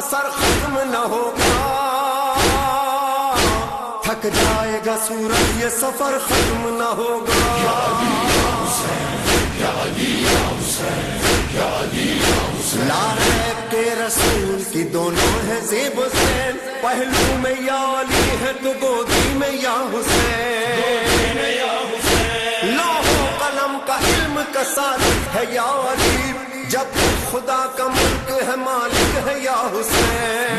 سر ختم نہ ہوگا، تھک جائے گا سورج یہ سفر ختم نہ ہوگا۔ یا علی یا حسین، یا علی یا حسین، یا علی یا حسین، لاریب کے رسول کی دونوں ہے زیب حسین، پہلو میں یا علی ہے تو گودی میں یا حسین، لوح و قلم کا علم کا سالک ہے یا علی، جب خدا کا ملک ہے مالک ہے یا حسین،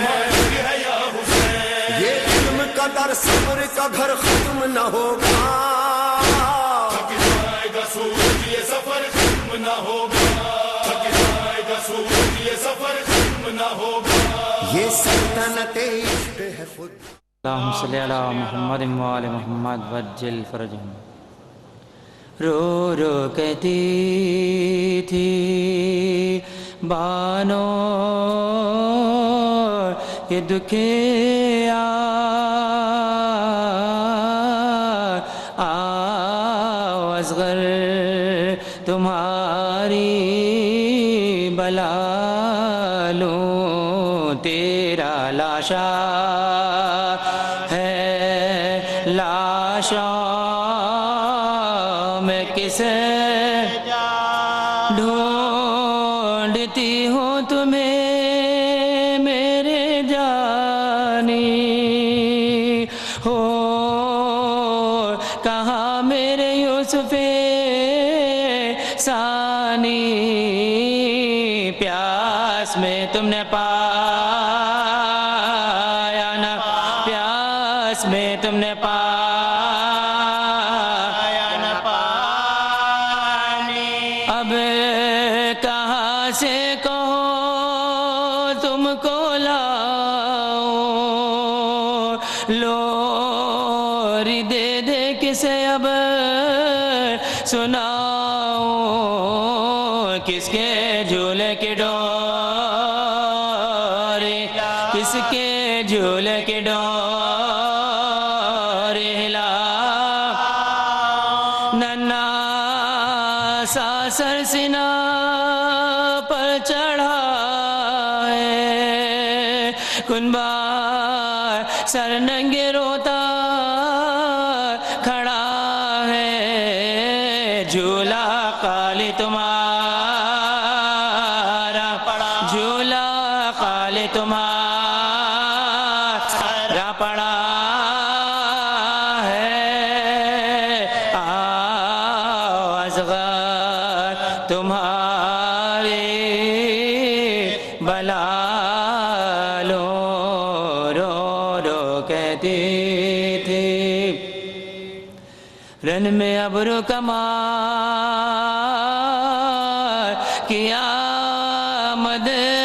یہ علم کا در صبر کا گھر ختم نہ ہوگا، تھک جائے گا سورج یہ سفر ختم نہ ہوگا، تھک جائے گا سورج یہ سفر ختم نہ ہوگا، یہ سلطنت عشق ہے خود۔ اللہم صلی علی محمد وآل محمد وجل فرجہم۔ رو رو کہتی تھی بانو یہ دکھیا آؤ اصغر تمہاری بلا لوں، تیرا لاشا ہے لاشا میں کسے ڈھونڈتی ہوں تمہیں میرے جانی ہو، کہاں میرے یوسف ثانی، پیاس میں تم نے پایا نا، پیاس میں تم نے پایا نا پانی، اب کہاں سے کہو تم کو لاؤں، لوری دے دے کسے اب سناؤں، کس کے جھولے کی ڈوری، کس کے جھولے کی ڈوری ہلا، ننا سا سر سینہ پر چڑھا ہے، کنبار سر ننگے روتا کھڑا ہے، جھولا خالی تمہارا پڑا، جھولا خالی تمہارا پڑا ہے، آؤ اصغر تمہاری بلا لو، رو رو کہتی تھی رن میں ابرو کمار کی آمد ہے،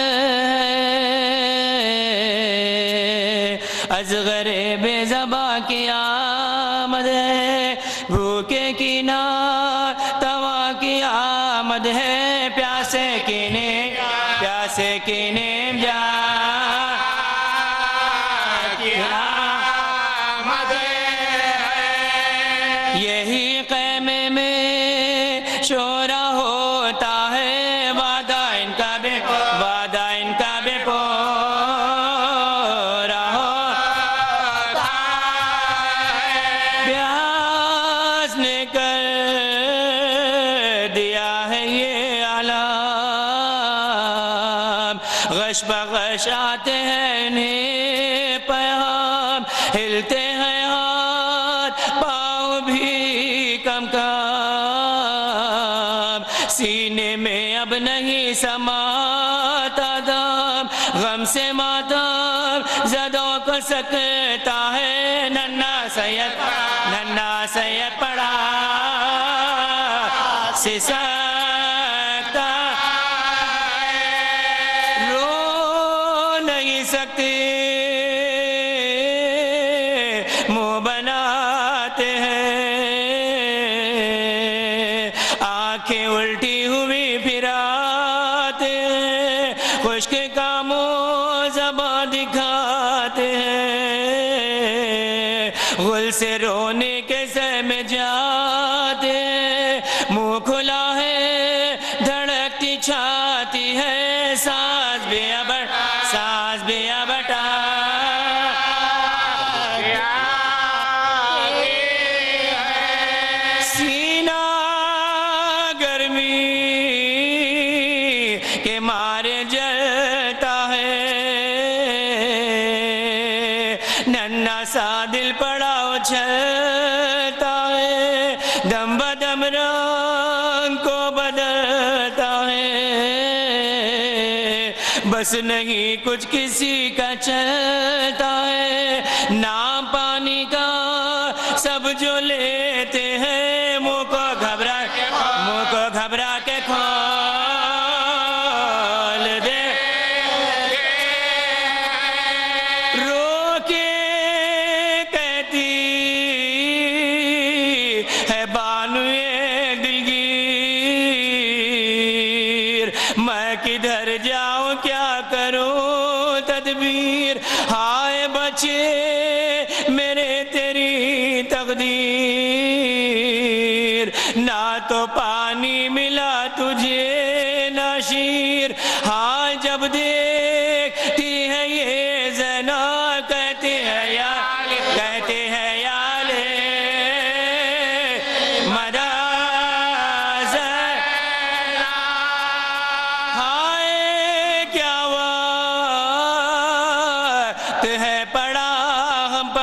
اصغر بے زباں کی آمد ہے، بھوکے کی نار توا کی آمد ہے، پیاسے کی نیم، پیاسے کی نیم جا کی آمد ہے، یہی خیمے میں شورا ہوتا ہے، وعدہ ان کا بے وعدہ ان کا بے پورا ہوتا ہے، پیاس نے کر دیا ہے یہ علام، غش بغش آتے ہیں انہیں پیغام، ہلتے ہیں ہاتھ پاؤں بھی کم کم، سینے میں اب نہیں سماتا دم، غم سے ماتم زدوں کو سکتا ہے، ننا سید پڑا سے سکتا رو نہیں سکتے، منہ بناتے ہیں، آنکھیں الٹی ہوئی پھراتے ہیں، خشک کا منہ زباں دکھاتے ہیں، غل سے رونے کے سہم جاتے ہیں، منہ کھلا ہے دھڑکتی چھاتی ہے، سانس تسبیح بٹا سینہ گرمی کے مارے جلتا ہے ننھا سا دل پڑا اچھلتا ہے دم بدم رنگ کو بدلتا ہے بس نہیں کچھ کسی کا چلتا ہے نام پانی کا سب جو لیتے ہیں منہ کو گھبرا کے کھول دے رو کے کہتی ہے بانوئے دلگیر میں کدھر جاؤں کیا کروں تدبیر ہائے بچے میرے تیری تقدیر نہ تو پانی ملا تجھے نہ شیر ہاں جب دیکھتی ہے یہ زنا کہتے ہیں یا لے مدازہ ہائے کیا وقت ہے پڑا ہم پر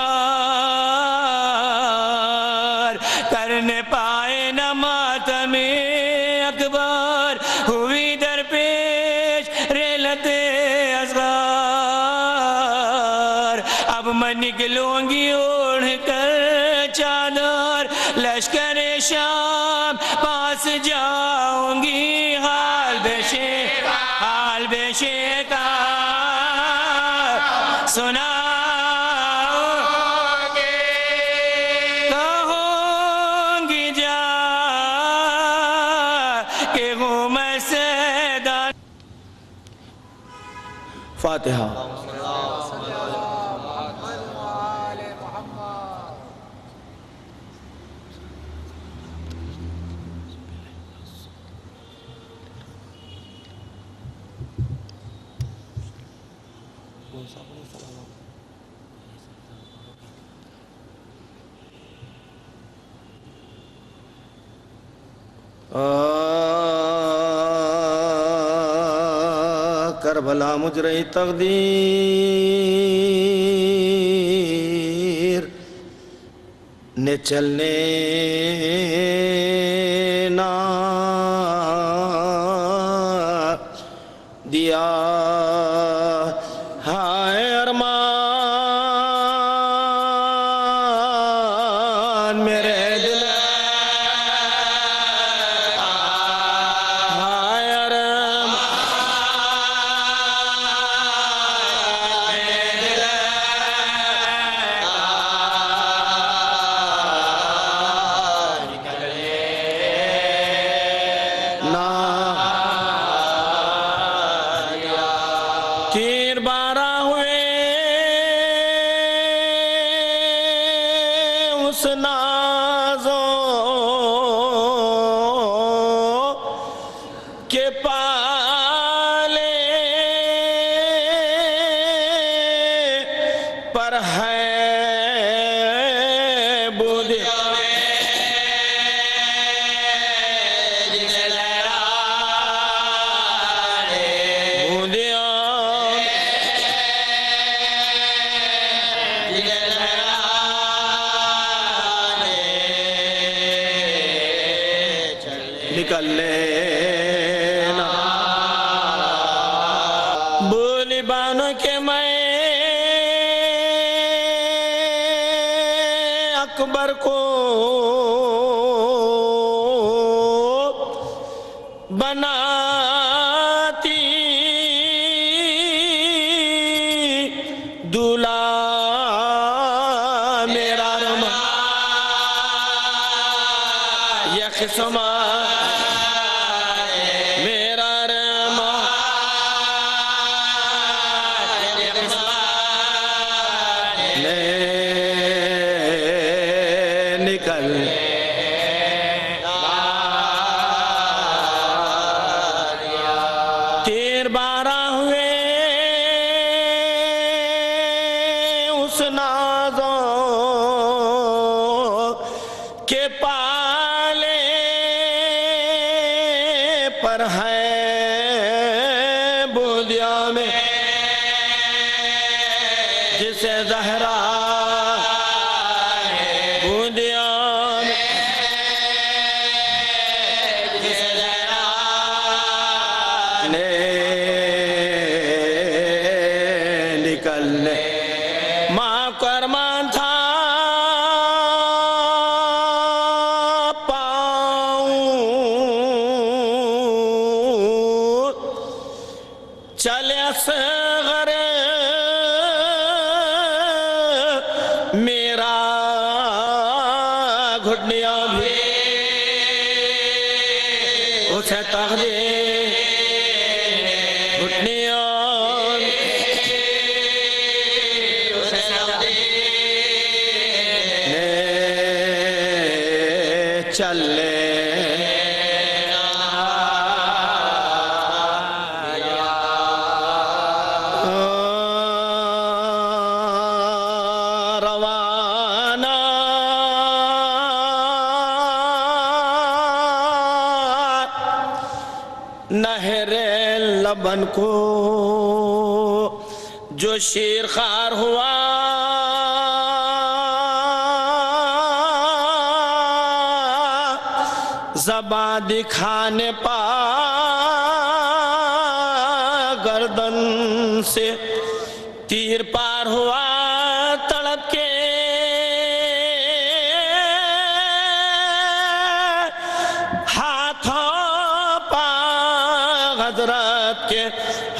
کرنے پائے نہ ماتم اکبر ہوئی درپیش ریلت اصغر اب میں نکلوں گی اوڑھ کر چادر لشکر شام پاس جاؤں گی حال بے شیکا سنا کہوں گی جا کہ ہوں میں سیدان فاتحہ کربلا مجرئی تقدیر نے چلنے نہ دیا ہائے ارمان میرے دل ہائے ارمان تیر بارہ ہوئے اس نازوں کے پالے پر ہے بودیا نکل لینا بولی بانو کے میں اکبر کو بناتی دولہا میرا رما یہ قسمہ میرا رما لے نکل تیر بارہ ہوئے بوندیوں میں جسے زہرا بوندیوں میں جسے زہرا نے نکلنے ماں کو ارمان تھا چلے اصغر میرا گھٹنیاں بھی اسے تقدیر گھٹنیاں اسے تقدیر چلے نہر لبن کو جو شیر خار ہوا زباں دکھانے پا گردن سے تیر پار ہوا تڑپ کے حضرت کے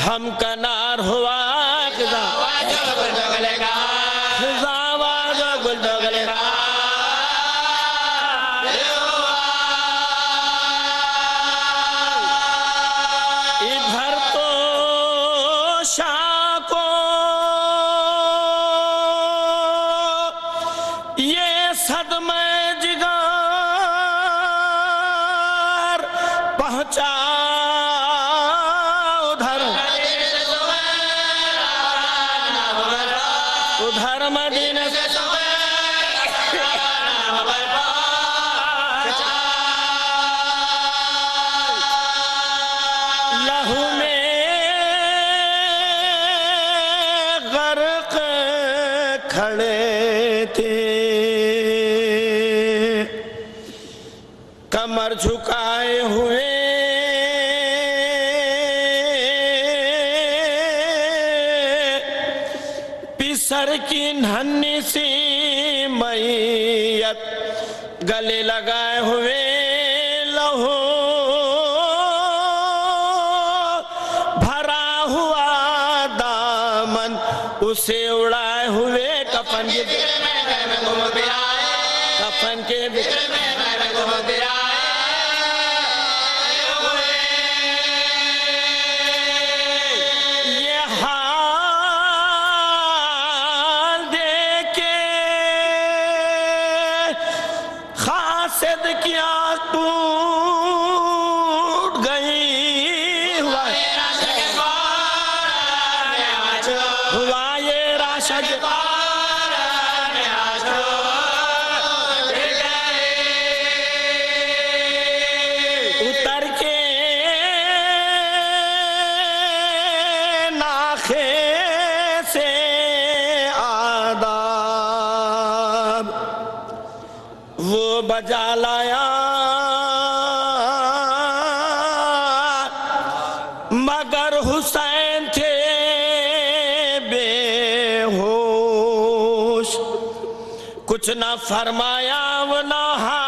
ہم کنار ہوا خزا واجو گل ڈگلے گا خزا واجو گل ڈگلے گا ادھر تو شاہ کو یہ صدمہ جگر پہنچا ادھر مدینہ سے لہو میں غرق کھڑے تھے کمر جھکائے ہوئے سر کی ننھی سی میت گلے لگائے ہوئے لہو بھرا ہوا دامن اسے اڑائے ہوئے کفن کے بکر میں گم برائے کفن کے بکر میں گم برائے خاسد کیا ٹوٹ گئی ہوا یہ راشد اتر کے ناخے سے آداب وہ بجا لایا مگر حسین تھے بے ہوش کچھ نہ فرمایا وہ نہا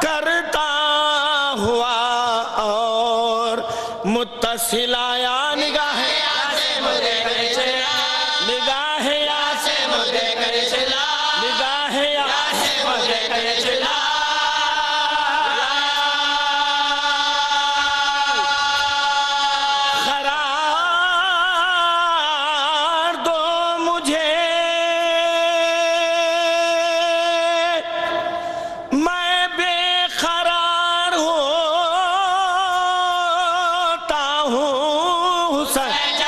کرتا ہوا اور متصل آیا نگاہ نگاہ نگاہ قرار دو مجھے میں بے قرار ہوتا ہوں حسین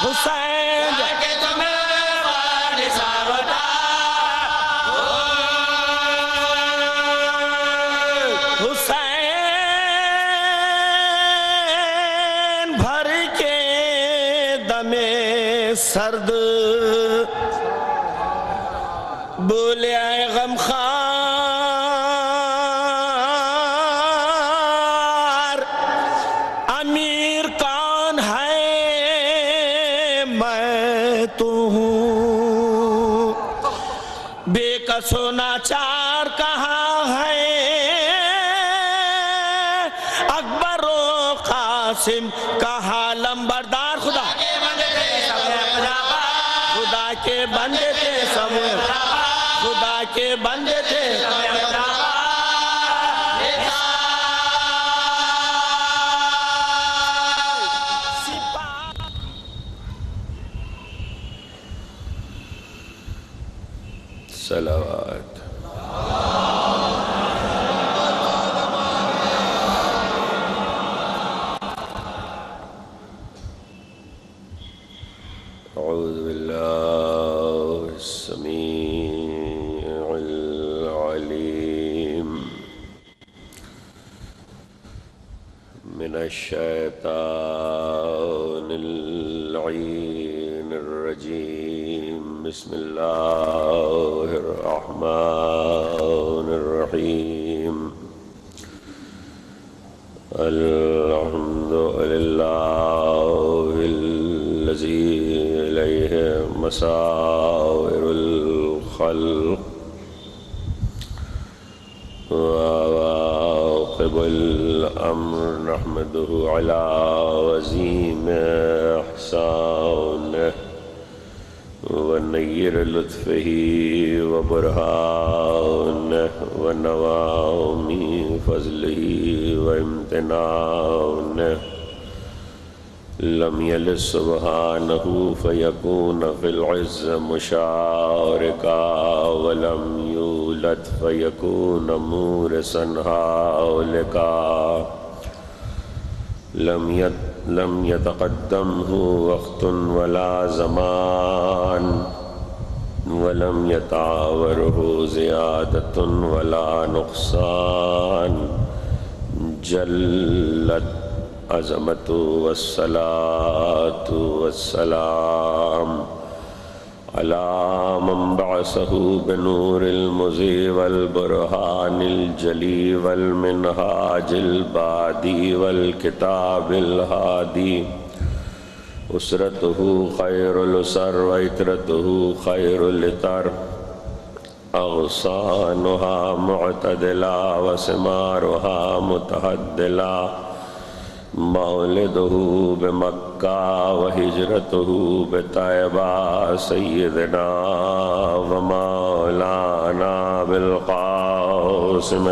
حسین سرد بولے آئے غم خار امیر کون ہے میں تو ہوں بے کس و ناچار کہاں ہے اکبر و قاسم کہاں لمبردار خدا کے بندے تھے سب خدا کے بندے تھے صلوات أعوذ بالله السميع العليم من الشيطان اللعين الرجيم بسم الله الرحمن الرحيم الحمد لله الذي إليه مسائر الخلق وواقب الأمر نحمده على وزيم إحسانه ونير لطفه وبرهانه ونوام فضله وامتنانه لم يلد سبحانه فيكون في العز مشاركا ولم يولد فيكون مورثا هالكا لم يتقدمه وقت ولا زمان ولم يتعاوره زيادة ولا نقصان جلت عظمت والصلاة والسلام على من بعثه بنور المضي والبرهان الجلي والمنهاج البادي والكتاب الهادي أسرته خير الأسر وإترته خير الإتر أغصانها معتدلا وثمارها متهدلا مولده بمكة وهجرته بطيبة سيدنا ومولانا بالقاسم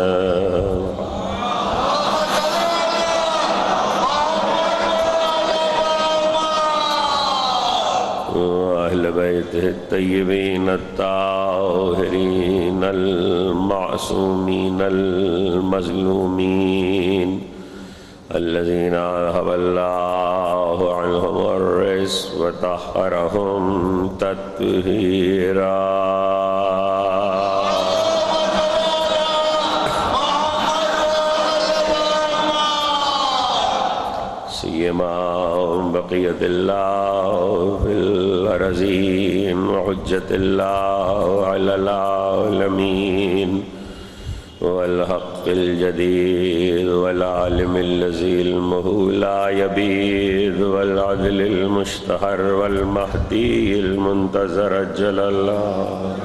وأهل بيته الطيبين الطاهرين المعصومين المظلومين الذين أذهب الله عنهم الرجس وطهرهم تطهيرا سيما بقية الله في الأرضين وحجة الله على العالمين والحق الجديد والعالم الذي علمه لا يبيد والعدل المشتهر والمهدي المنتظر أجل الله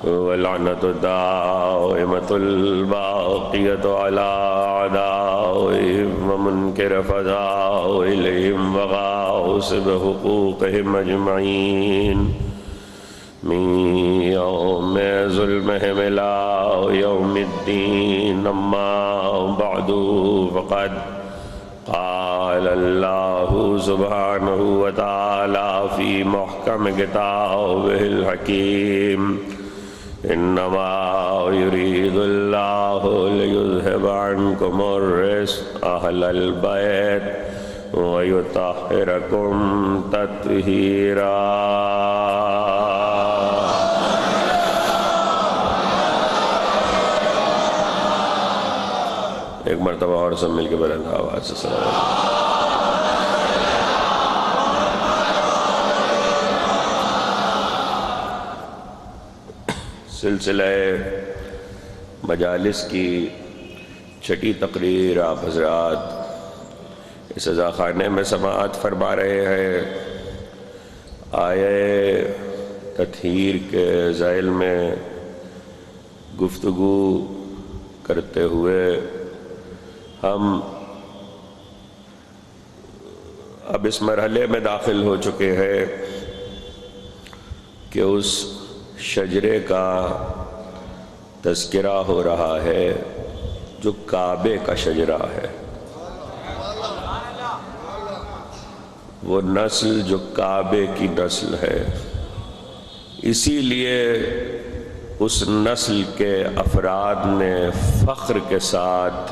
واللعنة الدائمة الباقية على أعدائهم ومنكر فضائلهم وغاصب حقوقهم أجمعين من يوم ظلمهم إلى يوم الدين أما بعد فقد قال الله سبحانه وتعالى في محكم كتابه الحكيم إنما يريد الله ليذهب عنكم الرجس أهل البيت ويطهركم تطهيرا ایک مرتبہ اور سب مل کے بلند آواز سے سلام. سلسلہ مجالس کی چھٹی تقریر آپ حضرات اس عزا خانے میں سماعت فرما رہے ہیں. آیے تطہیر کے ذیل میں گفتگو کرتے ہوئے ہم اب اس مرحلے میں داخل ہو چکے ہیں کہ اس شجرے کا تذکرہ ہو رہا ہے جو کعبے کا شجرہ ہے، وہ نسل جو کعبے کی نسل ہے. اسی لیے اس نسل کے افراد نے فخر کے ساتھ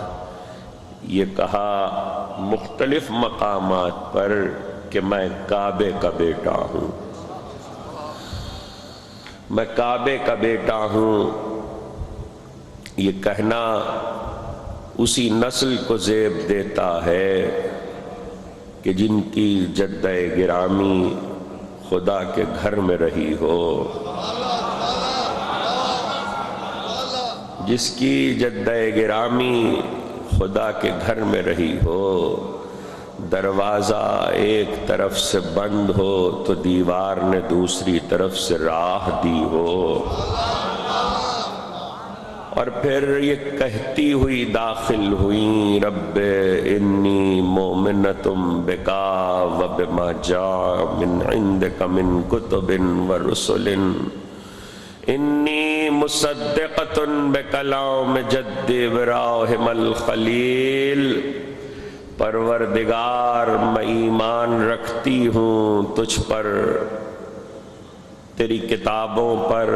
یہ کہا مختلف مقامات پر کہ میں کعبے کا بیٹا ہوں، میں کعبے کا بیٹا ہوں. یہ کہنا اسی نسل کو زیب دیتا ہے کہ جن کی جدہ گرامی خدا کے گھر میں رہی ہو، جس کی جدہ گرامی خدا کے گھر میں رہی ہو. دروازہ ایک طرف سے بند ہو تو دیوار نے دوسری طرف سے راہ دی ہو، اور پھر یہ کہتی ہوئی داخل ہوئی رب انی مومنتم بکا و بما جاء من عندک من کتب و رسل انی مصدقۃ بکلام جد ابراہیم الخلیل. پروردگار میں ایمان رکھتی ہوں تجھ پر، تیری کتابوں پر،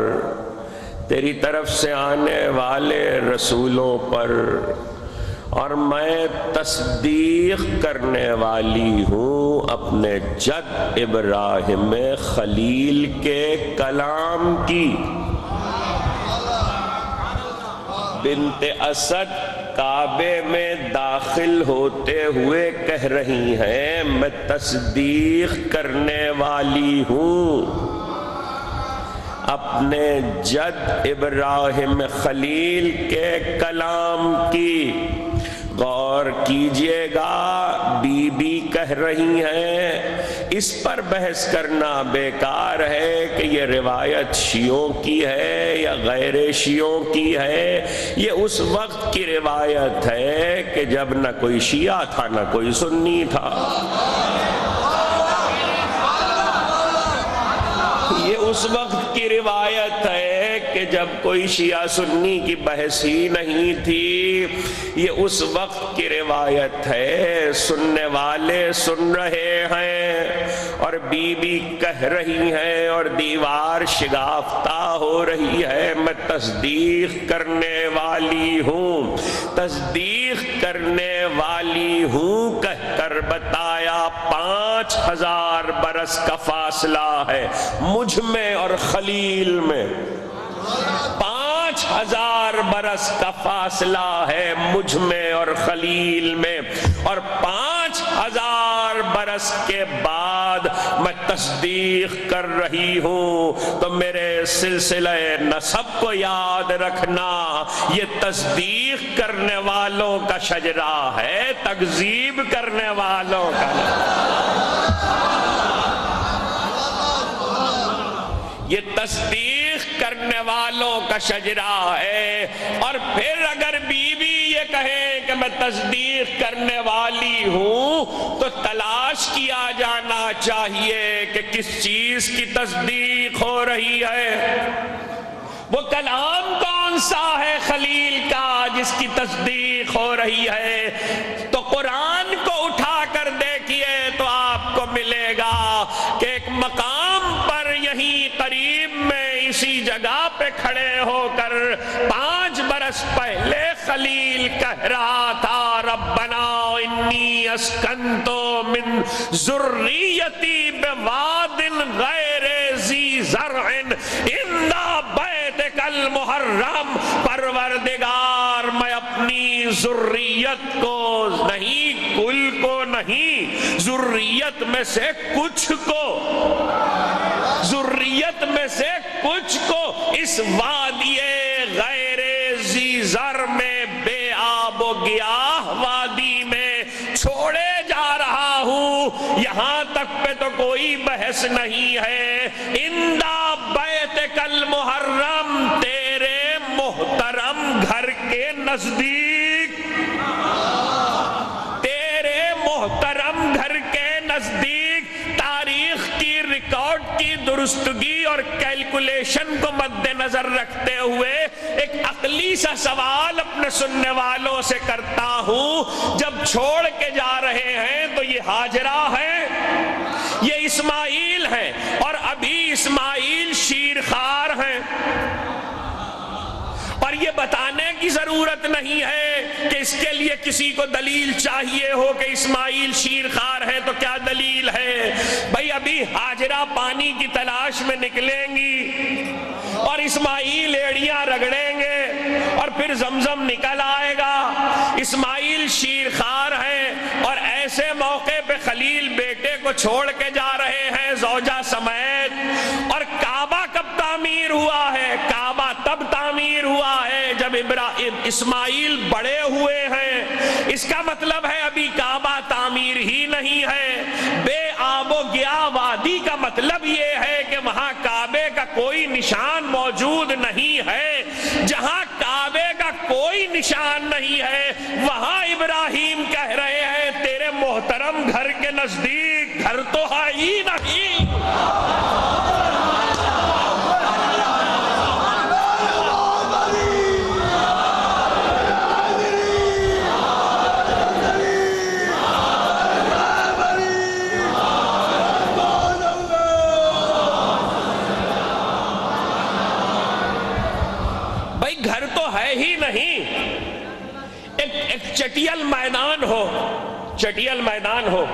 تیری طرف سے آنے والے رسولوں پر، اور میں تصدیق کرنے والی ہوں اپنے جد ابراہیم خلیل کے کلام کی. بنت اسد کعبے میں داخل ہوتے ہوئے کہہ رہی ہیں میں تصدیق کرنے والی ہوں اپنے جد ابراہیم خلیل کے کلام کی. غور کیجئے گا، بی بی کہہ رہی ہیں. اس پر بحث کرنا بیکار ہے کہ یہ روایت شیعوں کی ہے یا غیر شیعوں کی ہے. یہ اس وقت کی روایت ہے کہ جب نہ کوئی شیعہ تھا نہ کوئی سنی تھا. یہ اس وقت کی روایت ہے کہ جب کوئی شیعہ سنی کی بحث ہی نہیں تھی. یہ اس وقت کی روایت ہے، سننے والے سن رہے ہیں اور بی بی کہہ رہی ہیں اور دیوار شگافتہ ہو رہی ہے میں تصدیق کرنے والی ہوں. تصدیق کرنے والی ہوں کہہ کر بتایا 5000 برس کا فاصلہ ہے مجھ میں اور خلیل میں. 5000 برس کا فاصلہ ہے مجھ میں اور خلیل میں، اور 5000 برس کے بعد میں تصدیق کر رہی ہوں. تو میرے سلسلہ نسب کو یاد رکھنا، یہ تصدیق کرنے والوں کا شجرہ ہے، تکذیب کرنے والوں کا یہ تصدیق کرنے والوں کا شجرہ ہے. اور پھر اگر بی بی یہ کہیں کہ میں تصدیق کرنے والی ہوں تو تلاش کیا جانا چاہیے کہ کس چیز کی تصدیق ہو رہی ہے. وہ کلام کون سا ہے خلیل کا جس کی تصدیق ہو رہی ہے؟ تو قرآن کو اٹھا کر دیکھیے تو آپ کو ملے گا کہ ایک مقام پر یہیں قریب میں اسی جگہ پہ کھڑے ہو کر 5 برس پہلے خلیل کہہ رہا تھا ربنا انی اسکنت من ذریتی بواد غیر ذی زرع عند بیت بیتک المحرم، پروردگار میں اپنی ذریت کو نہیں، کل کو نہیں، ذریت میں سے کچھ کو، ذریت میں سے کچھ کو اس وادی غیر ذی زر میں، بے آب و گیاہ وادی میں چھوڑے جا رہا ہوں۔ یہاں تک پہ تو کوئی بحث نہیں ہے، اندہ بیتک المحرم، تیرے محترم گھر کے نزدیک، تیرے محترم گھر کے نزدیک، تاریخ کی ریکارڈ کی درستگی اور کیلکولیشن کو مد نظر رکھتے ہوئے ایک عقلی سا سوال اپنے سننے والوں سے کرتا ہوں۔ جب چھوڑ کے جا رہے ہیں تو یہ ہاجرہ ہے، یہ اسماعیل ہے، اور ابھی اسماعیل شیرخوار ہیں، اور یہ بتانے کی ضرورت نہیں ہے کہ اس کے لیے کسی کو دلیل چاہیے ہو کہ اسماعیل شیرخوار ہے تو کیا دلیل ہے؟ بھئی ابھی ہاجرہ پانی کی تلاش میں نکلیں گی اور اسماعیل ایڑیاں رگڑیں گے اور پھر زمزم نکل آئے گا۔ اسماعیل شیرخوار ہیں اور ایسے موقع پہ خلیل بیٹے کو چھوڑ کے جا رہے ہیں زوجہ سمیت۔ اور کعبہ کب تعمیر ہوا ہے؟ کعبہ تب تعمیر ہوا ہے جب اسماعیل بڑے ہوئے ہیں۔ اس کا مطلب ہے ابھی کعبہ تعمیر ہی نہیں ہے۔ بے آب و گیا وادی کا مطلب یہ ہے کہ وہاں کعبے کا کوئی نشان موجود نہیں ہے۔ جہاں کعبے کا کوئی نشان نہیں ہے وہاں ابراہیم کہہ رہے ہیں تیرے محترم گھر کے نزدیک گھر تو ہے ہی نہیں۔ گھر تو ہے ہی نہیں۔ ایک چٹیل میدان ہو، چٹیل میدان ہو،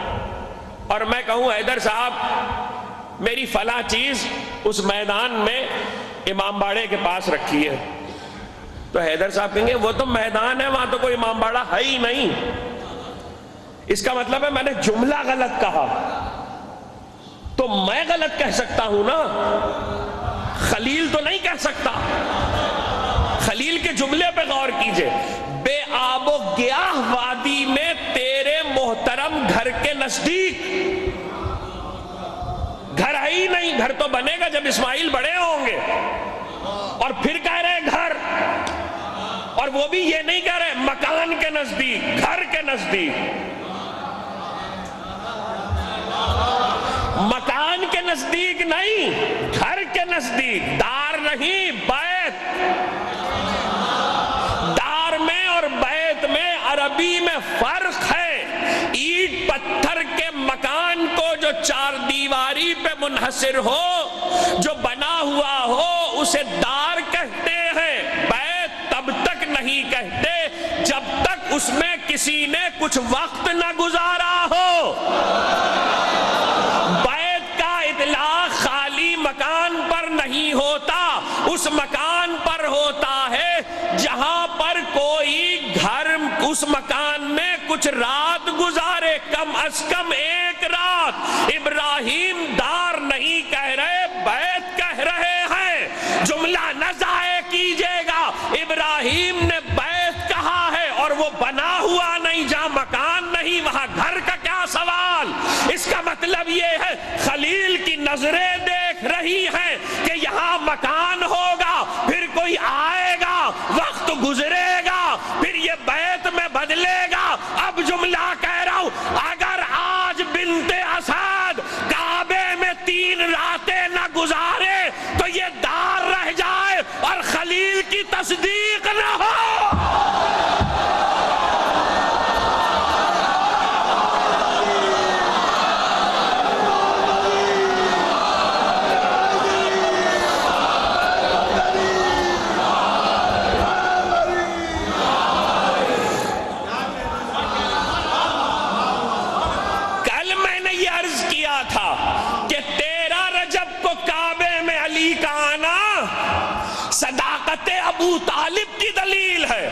اور میں کہوں حیدر صاحب میری فلاں چیز اس میدان میں امام باڑے کے پاس رکھی ہے، تو حیدر صاحب کہیں گے وہ تو میدان ہے، وہاں تو کوئی امام باڑہ ہے ہی نہیں۔ اس کا مطلب ہے میں نے جملہ غلط کہا، تو میں غلط کہہ سکتا ہوں نا، خلیل تو نہیں کہہ سکتا۔ خلیل کے جملے پہ غور کیجئے، بے آب و گیاہ وادی میں تیرے محترم گھر کے نزدیک، گھر ہے ہی نہیں۔ گھر تو بنے گا جب اسماعیل بڑے ہوں گے، اور پھر کہہ رہے گھر، اور وہ بھی یہ نہیں کہہ رہے مکان کے نزدیک، گھر کے نزدیک، مکان کے نزدیک نہیں، گھر کے نزدیک، دار نہیں بیت۔ دار میں اور بیت میں عربی میں فرق ہے۔ اینٹ پتھر کے مکان کو جو چار دیواری پہ منحصر ہو، جو بنا ہوا ہو، اسے دار کہتے ہیں۔ بیت تب تک نہیں کہتے جب تک اس میں کسی نے کچھ وقت نہ گزارا ہو۔ بیت کا اطلاق خالی مکان پر نہیں ہوتا، اس مکان پر ہوتا ہے جہاں پر کوئی گھر اس مکان میں کچھ رات گزارے، کم از کم ایک رات۔ ابراہیم دار نہیں کہہ رہے، بیت کہہ رہے ہیں۔ جملہ نہ ضائع کیجئے گا، ابراہیم نے بیت کہا ہے اور وہ بنا ہوا نہیں، جہاں مکان نہیں وہاں گھر کا کیا سوال۔ اس کا مطلب یہ ہے خلیل کی نظریں دیکھ رہی ہیں کہ یہاں مکان ہوگا، پھر کوئی آئے گا، وقت گزرے گا، پھر یہ بیت میں بدلے گا۔ اب جملہ کہہ رہا ہوں، اگر آج بنت اسد کعبے میں 3 راتیں نہ گزارے تو یہ دار رہ جائے اور خلیل کی تصدیق نہ ہو۔ کہ 13 رجب کو کعبے میں علی کا آنا صدا صداقت ابو طالب کی دلیل ہے.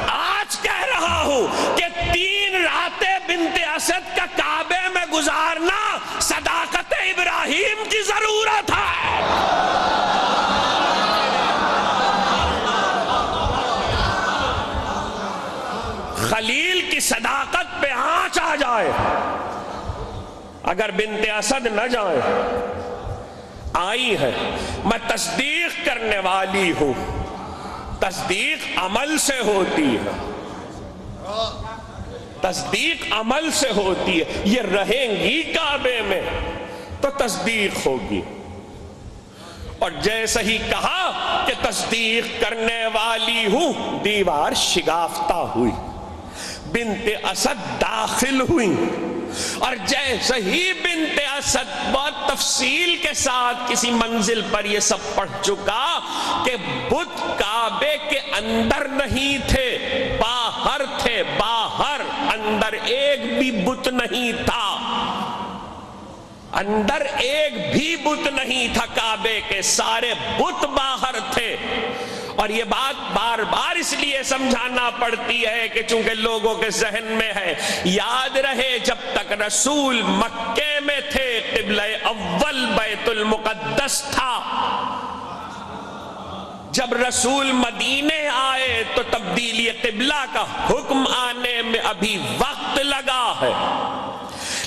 آج کہہ رہا ہوں کہ 3 راتیں بنت اسد کا کعبے میں گزارنا صداقت ابراہیم کی ضرورت ہے. خلیل کی صداقت پہ آنچ آ جائے. اگر بنت اسد نہ جائیں، آئی ہے، میں تصدیق کرنے والی ہوں. تصدیق عمل سے ہوتی ہے، تصدیق عمل سے ہوتی ہے. یہ رہیں گی کعبے میں تو تصدیق ہوگی. اور جیسے ہی کہا کہ تصدیق کرنے والی ہوں، دیوار شگافتہ ہوئی، بنت اسد داخل ہوئی. اور جیسے ہی بنت اسد بہت تفصیل کے ساتھ کسی منزل پر یہ سب پڑھ چکا کہ بت کعبے کے اندر نہیں تھے، باہر تھے. باہر، اندر ایک بھی بت نہیں تھا. اندر ایک بھی بت نہیں تھا کعبے کے، سارے بت باہر تھے. اور یہ بات بار بار اس لیے سمجھانا پڑتی ہے کہ چونکہ لوگوں کے ذہن میں ہے. یاد رہے جب تک رسول مکے میں تھے قبلہ اول بیت المقدس تھا. جب رسول مدینے آئے تو تبدیلی قبلہ کا حکم آنے میں ابھی وقت لگا ہے.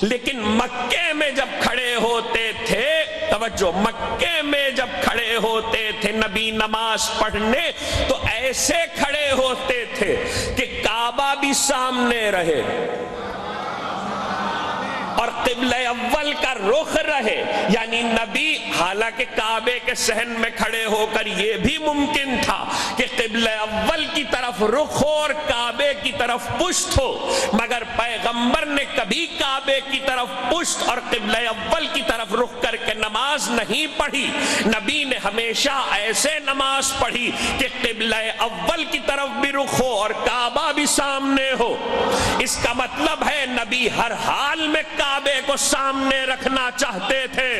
لیکن مکے میں جب کھڑے ہوتے تھے، توجہ، مکے میں جب کھڑے ہوتے تھے نبی نماز پڑھنے تو ایسے کھڑے ہوتے تھے کہ کعبہ بھی سامنے رہے اور قبلہ اول کا رخ رہے. یعنی نبی حالانکہ کعبے کے صحن میں کھڑے ہو کر یہ بھی ممکن تھا کہ قبلہ اول کی طرف رخ ہو اور کعبے کی طرف پشت ہو، مگر پیغمبر نے کبھی کعبے کی طرف پشت اور قبلہ اول کی طرف رخ کر کے نماز نہیں پڑھی. نبی نے ہمیشہ ایسے نماز پڑھی کہ قبلہ اول کی طرف بھی رخ ہو اور کعبہ بھی سامنے ہو. اس کا مطلب ہے نبی ہر حال میں کعبے کو سامنے رکھنا چاہتے تھے.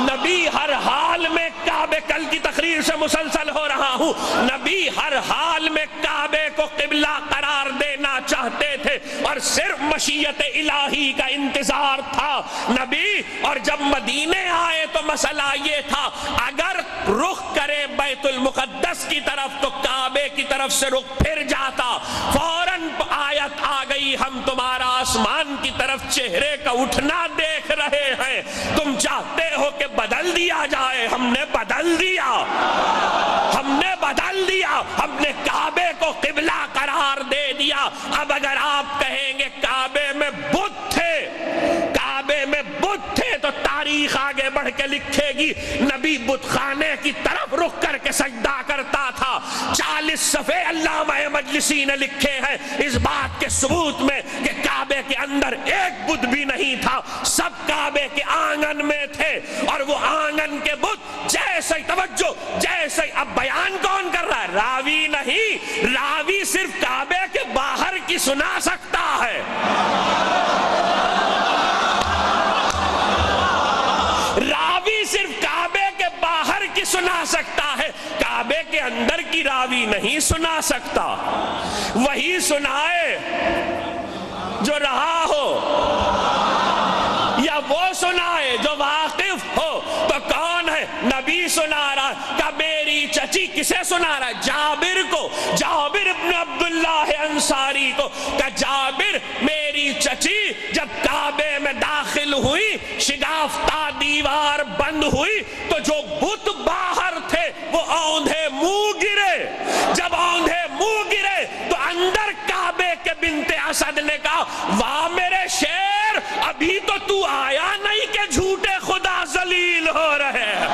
نبی ہر حال میں کعبے، کل کی تقریر سے مسلسل ہو رہا ہوں، نبی ہر حال میں کعبے کو قبلہ قرار دینا چاہتے تھے اور صرف مشیت الہی کا انتظار تھا نبی. اور جب مدینے آئے تو مسئلہ یہ تھا اگر رخ کرے بیت المقدس کی طرف تو کعبے کی طرف سے رخ پھر جاتا. فوراً آیت آ گئی، ہم تمہارا آسمان کی طرف چہرے کا اٹھنا دیکھ رہے ہیں، تم چاہتے ہو کہ بدل دیا جائے. ہم نے بدل دیا، ہم نے بدل دیا، ہم نے کعبے کو قبلہ قرار دے دیا. اب اگر آپ کہیں گے کعبے میں بت تھے، کعبے میں بت تھے، تو تاریخ آگے بڑھ کے لکھے گی نبی بت خانے کی طرف رخ کر کے سجدہ کرتا تھا. 40 صفحے علامہ مجلسی نے لکھے ہیں اس بات کے ثبوت میں کہ کعبے کے اندر ایک بت بھی نہیں تھا، سب کعبے کے آنگن میں تھے. اور وہ آنگن کے بت جیسے، توجہ، جیسے، اب بیان کون کر رہا ہے؟ راوی نہیں، راوی صرف کعبے کے باہر کی سنا سکتا ہے. راوی صرف کعبے کے باہر کی سنا سکتا ہے، کعبے کے اندر کی راوی نہیں سنا سکتا. وہی سنائے جو رہا ہو یا وہ سنائے جو واقف ہو. تو کون ہے؟ نبی سنا رہا. کہ میری چچی، کسے سنا رہا؟ جابر کو، جابر ابن عبداللہ انصاری کو. کہ جابر، میری چچی جب کعبے میں داخل ہوئی، شگافتہ دیوار بند ہوئی تو جو بت باہر تھے وہ اوندھے منہ گرے. جب اوندھے منہ گرے تو اندر کعبے کے بنت اسد نے کہا واہ میرے شیر، ابھی تو آیا نہیں کہ جھوٹے خدا ذلیل ہو رہے ہیں.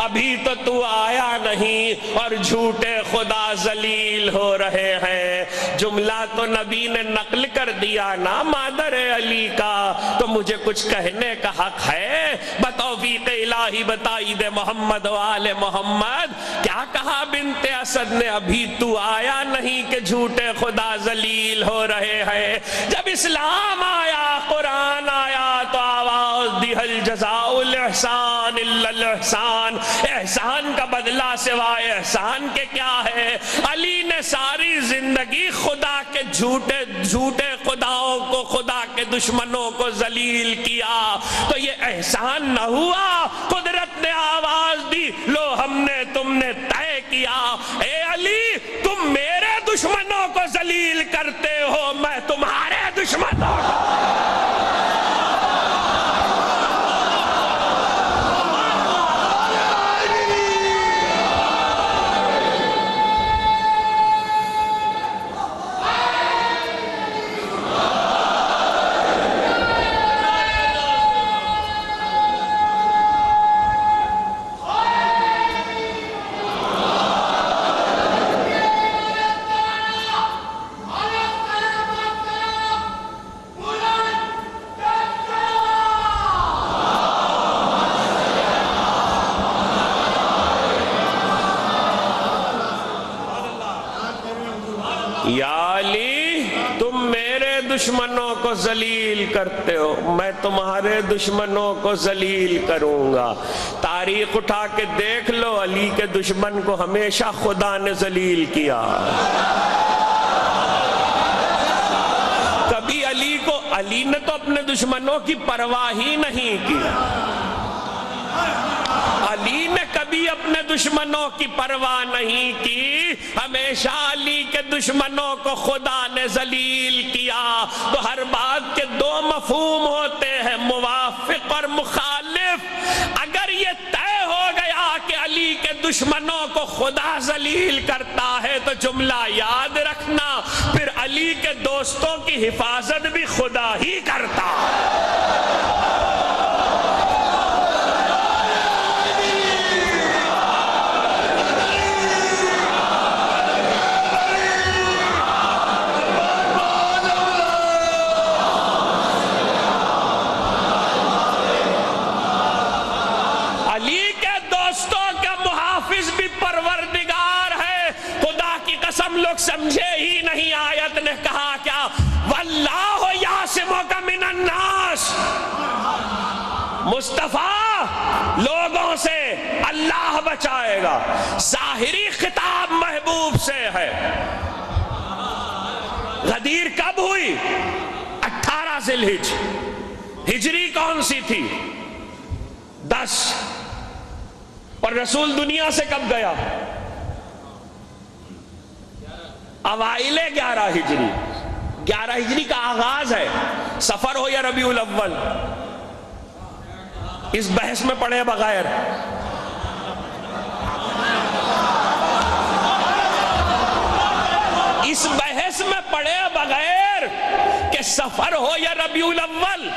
ابھی تو آیا نہیں اور جھوٹے خدا ذلیل ہو رہے ہیں. جملہ تو نبی نے نقل کر دیا نا مادر علی کا, تو مجھے کچھ کہنے کا حق ہے. بتوفیق الہی بتائید محمد و آل محمد کیا کہا بنت اسد نے, ابھی تو آیا نہیں کہ جھوٹے خدا ذلیل ہو رہے ہیں. جب اسلام آیا, قرآن آیا, تو آواز دی حل جزاء الاحسان الا الاحسان, احسان کا بدلہ سوائے احسان کے کیا ہے. علی نے ساری زندگی خدا کے جھوٹے خداؤں کو, خدا کے دشمنوں کو ذلیل کیا, تو یہ احسان نہ ہوا. قدرت نے آواز دی, لو ہم نے تم نے طے کیا, اے علی تم میرے دشمنوں کو ذلیل کرتے ہو, میں تمہارے دشمنوں کو. یا علی تم میرے دشمنوں کو ذلیل کرتے ہو, میں تمہارے دشمنوں کو ذلیل کروں گا. تاریخ اٹھا کے دیکھ لو, علی کے دشمن کو ہمیشہ خدا نے ذلیل کیا. کبھی علی نے تو اپنے دشمنوں کی پرواہ ہی نہیں کی. علی نے کبھی اپنے دشمنوں کی پرواہ نہیں کی, ہمیشہ علی کے دشمنوں کو خدا نے ذلیل کیا. تو ہر بات کے دو مفہوم ہوتے ہیں, موافق اور مخالف. اگر یہ طے ہو گیا کہ علی کے دشمنوں کو خدا ذلیل کرتا ہے تو جملہ یاد رکھنا, پھر علی کے دوستوں کی حفاظت بھی خدا ہی کرتا. لوگ سمجھے ہی نہیں, آیت نے کہا کیا, واللہ یعصمک من الناس. مصطفیٰ لوگوں سے اللہ بچائے گا. ظاہری خطاب محبوب سے ہے. غدیر کب ہوئی؟ 18 ذی الحجہ. ہجری کون سی تھی؟ 10. اور رسول دنیا سے کب گیا؟ اوائل 11 ہجری. 11 ہجری کا آغاز ہے. سفر ہو یا ربیع الاول, اس بحث میں پڑھے بغیر اس بحث میں پڑھے بغیر کہ سفر ہو یا ربیع الاول.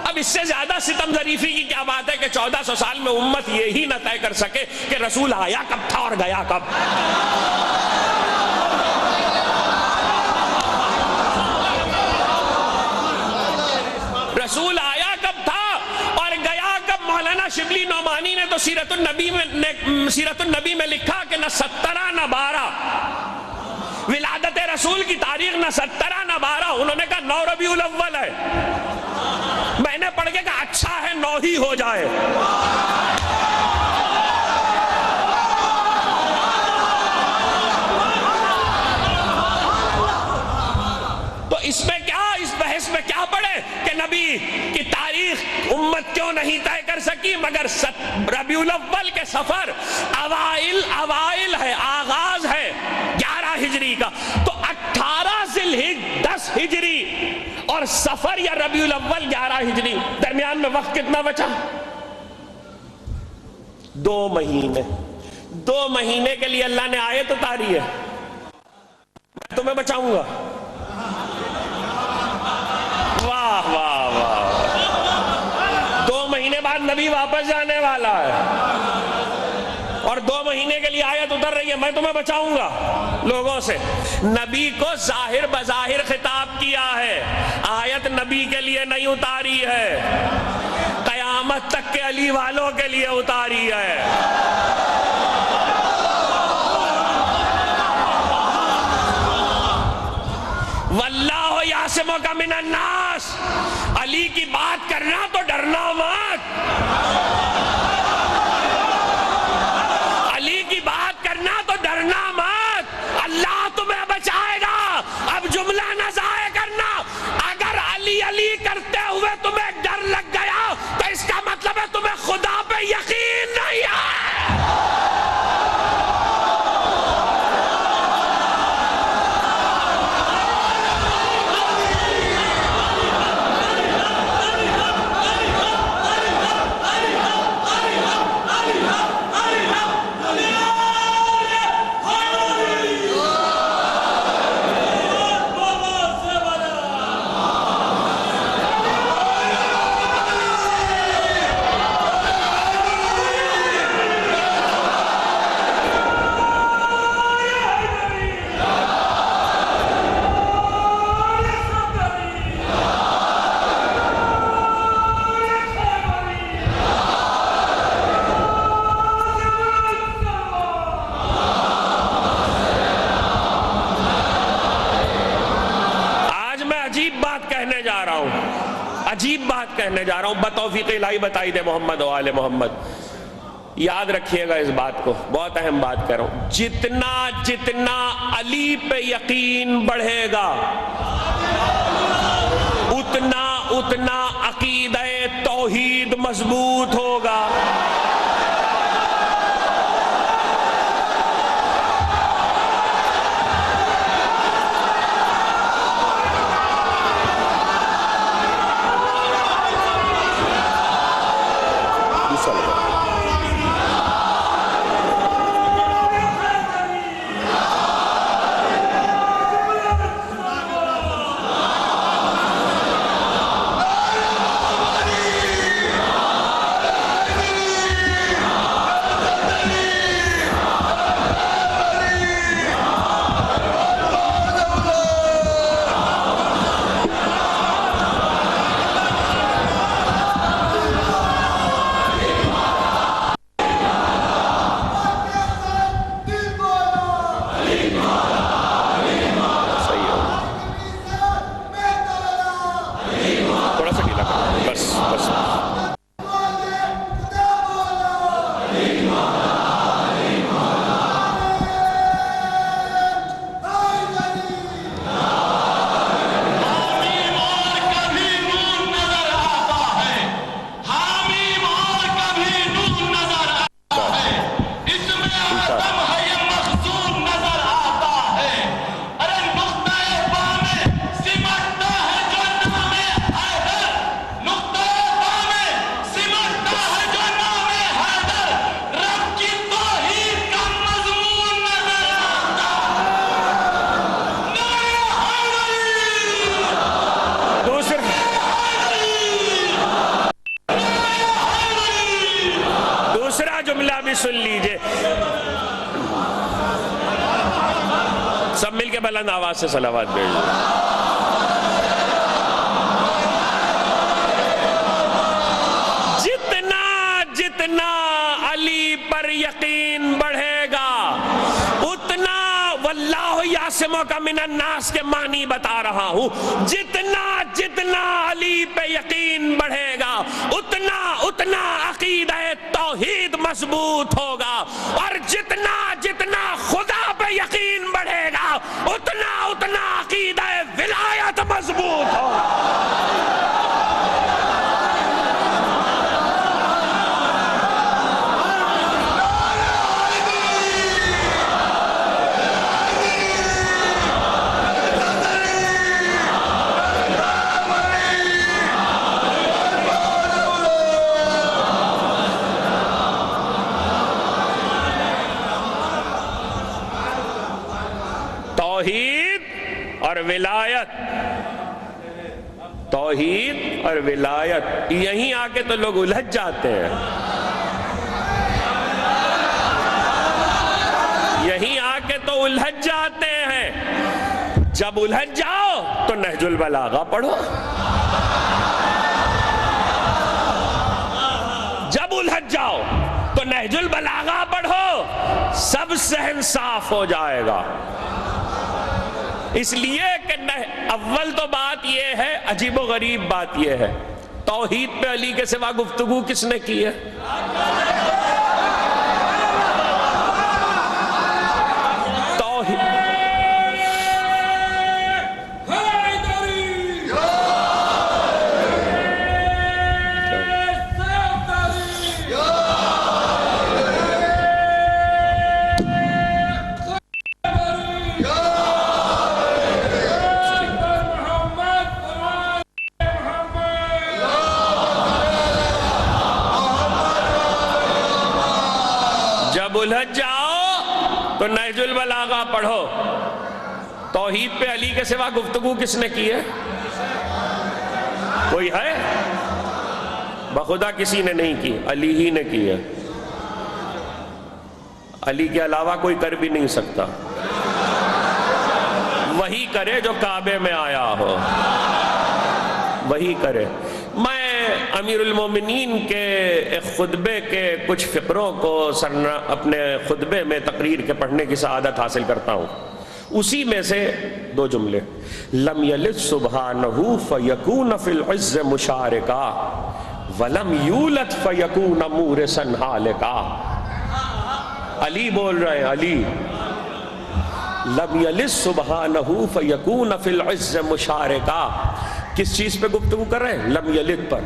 اب اس سے زیادہ ستم ظریفی کی کیا بات ہے کہ 1400 سال میں امت یہی نہ طے کر سکے کہ رسول آیا کب تھا اور گیا کب. رسول آیا کب تھا اور گیا کب. مولانا شبلی نعمانی نے تو سیرت النبی میں لکھا کہ نہ 17 نہ 12 ولادت رسول کی تاریخ, نہ 17 نہ 12. انہوں نے کہا 9 ربیع الاول ہے. میں نے پڑھ کے کہا اچھا ہے 9 ہی ہو جائے. تو اس میں کیا, اس بحث میں کیا پڑھے کہ نبی کی تاریخ امت کیوں نہیں طے کر سکی, مگر ربیع الاول کے سفر اوائل ہے, آغاز ہے 11 ہجری کا. تو 18 ذی الحجہ 10 ہجری اور سفر یا ربیع الاول 11 ہجری, درمیان میں وقت کتنا بچا؟ 2 مہینے. 2 مہینے کے لیے اللہ نے آیت اتاری ہے, میں تمہیں بچاؤں گا. واہ واہ واہ. 2 مہینے بعد نبی واپس جانے والا ہے. اور 2 مہینے کے لیے آیت اتر رہی ہے میں تمہیں بچاؤں گا لوگوں سے. نبی کو ظاہر بظاہر خطاب کیا ہے, آیت نبی کے لیے نہیں اتاری ہے, قیامت تک کے علی والوں کے لیے اتاری ہے. واللہ یعصمک من الناس, علی کی بات کرنا تو ڈرنا مت, علی کی بات کرنا تو ڈرنا مت, اللہ تمہیں بچائے گا. اب جملہ نہ ضائع کرنا, اگر علی علی کرتے ہوئے تمہیں ڈر لگ گیا تو اس کا مطلب ہے تمہیں خدا پہ یقین نہیں ہے. عجیب بات کہنے جا رہا ہوں, بتوفیق الہی بتائی دے محمد و آل محمد. یاد رکھیے گا اس بات کو, بہت اہم بات کہہ رہا ہوں. جتنا جتنا علی پہ یقین بڑھے گا اتنا اتنا عقیدہ توحید مضبوط ہوگا. سن لیجئے, سب مل کے بلند آواز سے صلوات بھیجو. جتنا جتنا علی پر یقین بڑھے گا اتنا واللہ یعصمک من الناس کے معنی بتا رہا ہوں. جتنا جتنا علی پہ یقین بڑھے گا اتنا اتنا عقیدہ توحید مضبوط ہوگا, اور جتنا جتنا خدا پہ یقین بڑھے گا اتنا اتنا عقیدہ ولایت مضبوط ہوگا. توحید اور ولایت, توحید اور ولایت, یہیں آ کے تو لوگ الجھ جاتے ہیں. الجھ جاتے ہیں. جب الجھ جاؤ تو نہج البلاغہ پڑھو. جب الجھ جاؤ تو نہج البلاغہ پڑھو، سب صحن صاف ہو جائے گا. اس لیے کہ اول تو بات یہ ہے، عجیب و غریب بات یہ ہے، توحید پہ علی کے سوا گفتگو کس نے کی ہے؟ الجھ جاؤ تو نہج البلاغہ پڑھو. توحید پہ علی کے سوا گفتگو کس نے کی ہے؟ کوئی ہے؟ بخدا کسی نے نہیں کی، علی ہی نے کی ہے. علی کے علاوہ کوئی کر بھی نہیں سکتا. وہی کرے جو کعبے میں آیا ہو، وہی کرے. میں امیر المومنین کے ایک خطبے کے کچھ فقروں کو اپنے خطبے میں تقریر کے پڑھنے کی سعادت حاصل کرتا ہوں. اسی میں سے دو جملے: لم یلد سبحانہ فیکون فی العز مشارکا ولم یولد فیکون مورثا حالکا. علی بول رہے ہیں، علی. لم یلد سبحانہ فیکون فی العز مشارکا. کس چیز پہ گفتگو کر رہے ہیں؟ لم یلد پر،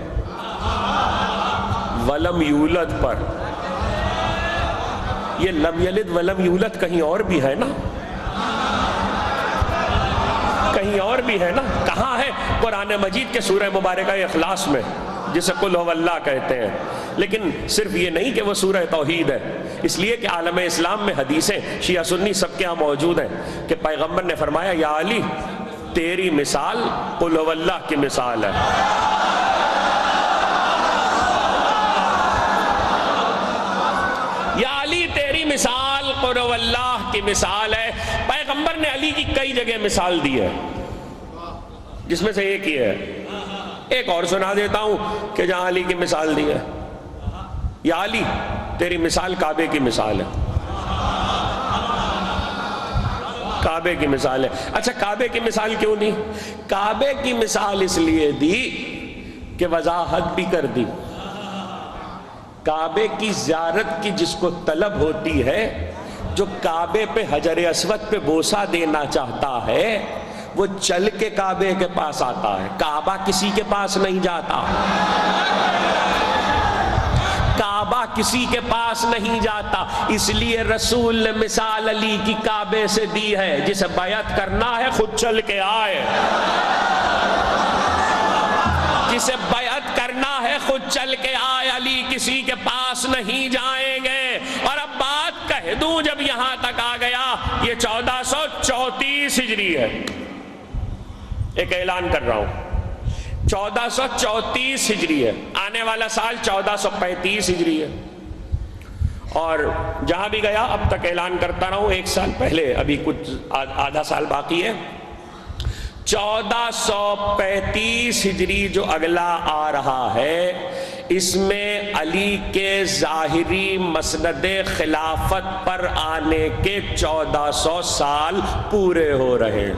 ولم یولد پر. یہ لم یلد ولم یولد کہیں اور بھی ہے نا، کہیں اور بھی ہے نا. کہاں ہے؟ قرآن مجید کے سورہ مبارکہ اخلاص میں، جسے قل هو اللہ کہتے ہیں. لیکن صرف یہ نہیں کہ وہ سورہ توحید ہے، اس لیے کہ عالم اسلام میں حدیثیں شیعہ سنی سب کے ہاں موجود ہیں کہ پیغمبر نے فرمایا یا علی تیری مثال قل هو اللہ کی مثال ہے. یا علی تیری مثال قل هو اللہ کی مثال ہے. پیغمبر نے علی کی کئی جگہ مثال دی ہے، جس میں سے ایک ہی ہے. ایک اور سنا دیتا ہوں کہ جہاں علی کی مثال دی ہے. یا علی تیری مثال کعبے کی مثال ہے. کعبے کی مثال ہے. اچھا کعبے کی مثال کیوں دی؟ کعبے کی مثال اس لیے دی کہ وضاحت بھی کر دی. کعبے کی زیارت کی جس کو طلب ہوتی ہے، جو کعبے پہ حجر اسود پہ بوسہ دینا چاہتا ہے، وہ چل کے کعبے کے پاس آتا ہے. کعبہ کسی کے پاس نہیں جاتا. کعبہ کسی کے پاس نہیں جاتا. اس لیے رسول نے مثال علی کی کعبے سے دی ہے. جسے بیعت کرنا ہے خود چل کے آئے، جسے بیعت کرنا ہے خود چل کے آئے. علی کسی کے پاس نہیں جائیں گے. اور اب بات کہہ دوں، جب یہاں تک آ گیا، یہ 1434 ہجری ہے. ایک اعلان کر رہا ہوں، 1434 ہجری ہے. آنے والا سال 1435 ہجری ہے. اور جہاں بھی گیا اب تک اعلان کرتا رہا ہوں، ایک سال پہلے، ابھی کچھ آدھا سال باقی ہے. 1435 ہجری جو اگلا آ رہا ہے، اس میں علی کے ظاہری مسند خلافت پر آنے کے 1400 سال پورے ہو رہے ہیں.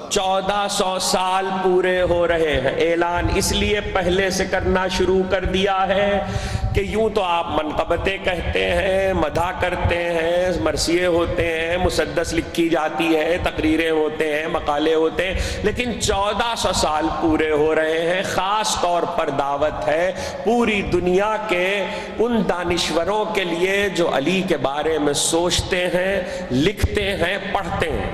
1400 سال پورے ہو رہے ہیں. اعلان اس لیے پہلے سے کرنا شروع کر دیا ہے کہ یوں تو آپ منقبتیں کہتے ہیں، مدح کرتے ہیں، مرثیے ہوتے ہیں، مسدس لکھی جاتی ہے، تقریریں ہوتے ہیں، مقالے ہوتے ہیں، لیکن 1400 سال پورے ہو رہے ہیں. خاص طور پر دعوت ہے پوری دنیا کے ان دانشوروں کے لیے جو علی کے بارے میں سوچتے ہیں، لکھتے ہیں، پڑھتے ہیں،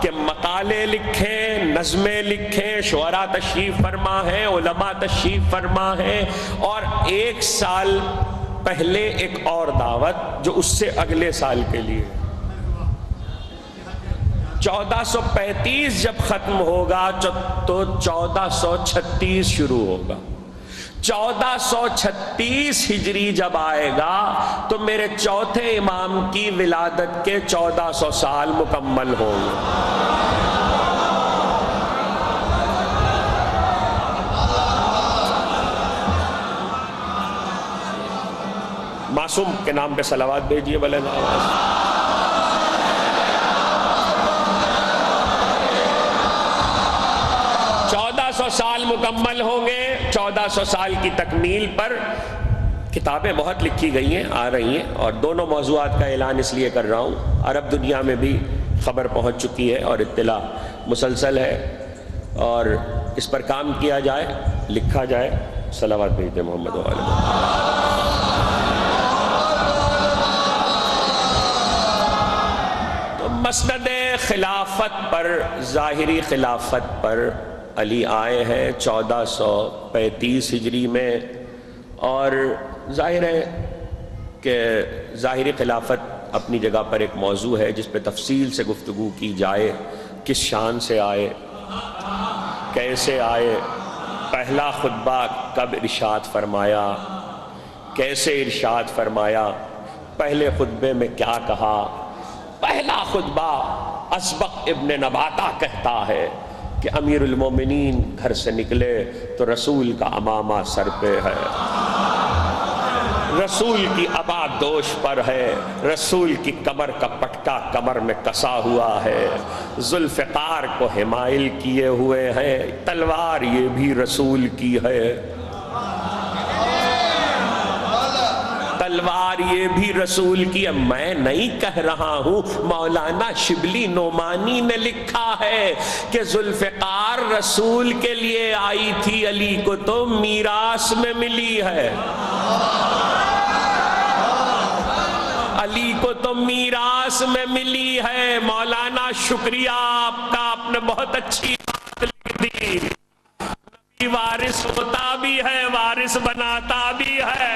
کہ مقالے لکھیں، نظمیں لکھیں. شعراء تشریف فرما ہیں، علماء تشریف فرما ہیں. اور ایک سال پہلے ایک اور دعوت جو اس سے اگلے سال کے لیے. 1435 جب ختم ہوگا تو 1436 شروع ہوگا. 1436 ہجری جب آئے گا تو میرے چوتھے امام کی ولادت کے 1400 سال مکمل ہوں گے۔ معصوم کے نام پہ صلوات بھیجیے بلند آواز۔ 1400 سال مکمل ہوں گے۔ 1400 سال کی تکمیل پر کتابیں بہت لکھی گئی ہیں، آ رہی ہیں، اور دونوں موضوعات کا اعلان اس لیے کر رہا ہوں، عرب دنیا میں بھی خبر پہنچ چکی ہے اور اطلاع مسلسل ہے، اور اس پر کام کیا جائے، لکھا جائے۔ صلوات بھیج دیں محمد و آل محمد۔ مسند خلافت پر، ظاہری خلافت پر علی آئے ہیں 1435 ہجری میں، اور ظاہر ہے کہ ظاہری خلافت اپنی جگہ پر ایک موضوع ہے جس پہ تفصیل سے گفتگو کی جائے۔ کس شان سے آئے، کیسے آئے، پہلا خطبہ کب ارشاد فرمایا، کیسے ارشاد فرمایا، پہلے خطبے میں کیا کہا۔ پہلا خطبہ اسبق ابن نباتہ کہتا ہے کہ امیر المومنین گھر سے نکلے تو رسول کا امامہ سر پہ ہے، رسول کی عبا دوش پر ہے، رسول کی کمر کا پٹکا کمر میں کسا ہوا ہے، ذوالفقار کو حمائل کیے ہوئے ہیں، تلوار یہ بھی رسول کی ہے، تلوار یہ بھی رسول کی ہے۔ میں نہیں کہہ رہا ہوں، مولانا شبلی نعمانی نے لکھا ہے کہ ذوالفقار رسول کے لیے آئی تھی، علی کو تو میراث میں ملی ہے، علی کو تو میراث میں ملی ہے۔ مولانا شکریہ آپ کا، آپ نے بہت اچھی بات لکھ دی۔ نبی وارث ہوتا بھی ہے، وارث بناتا بھی ہے۔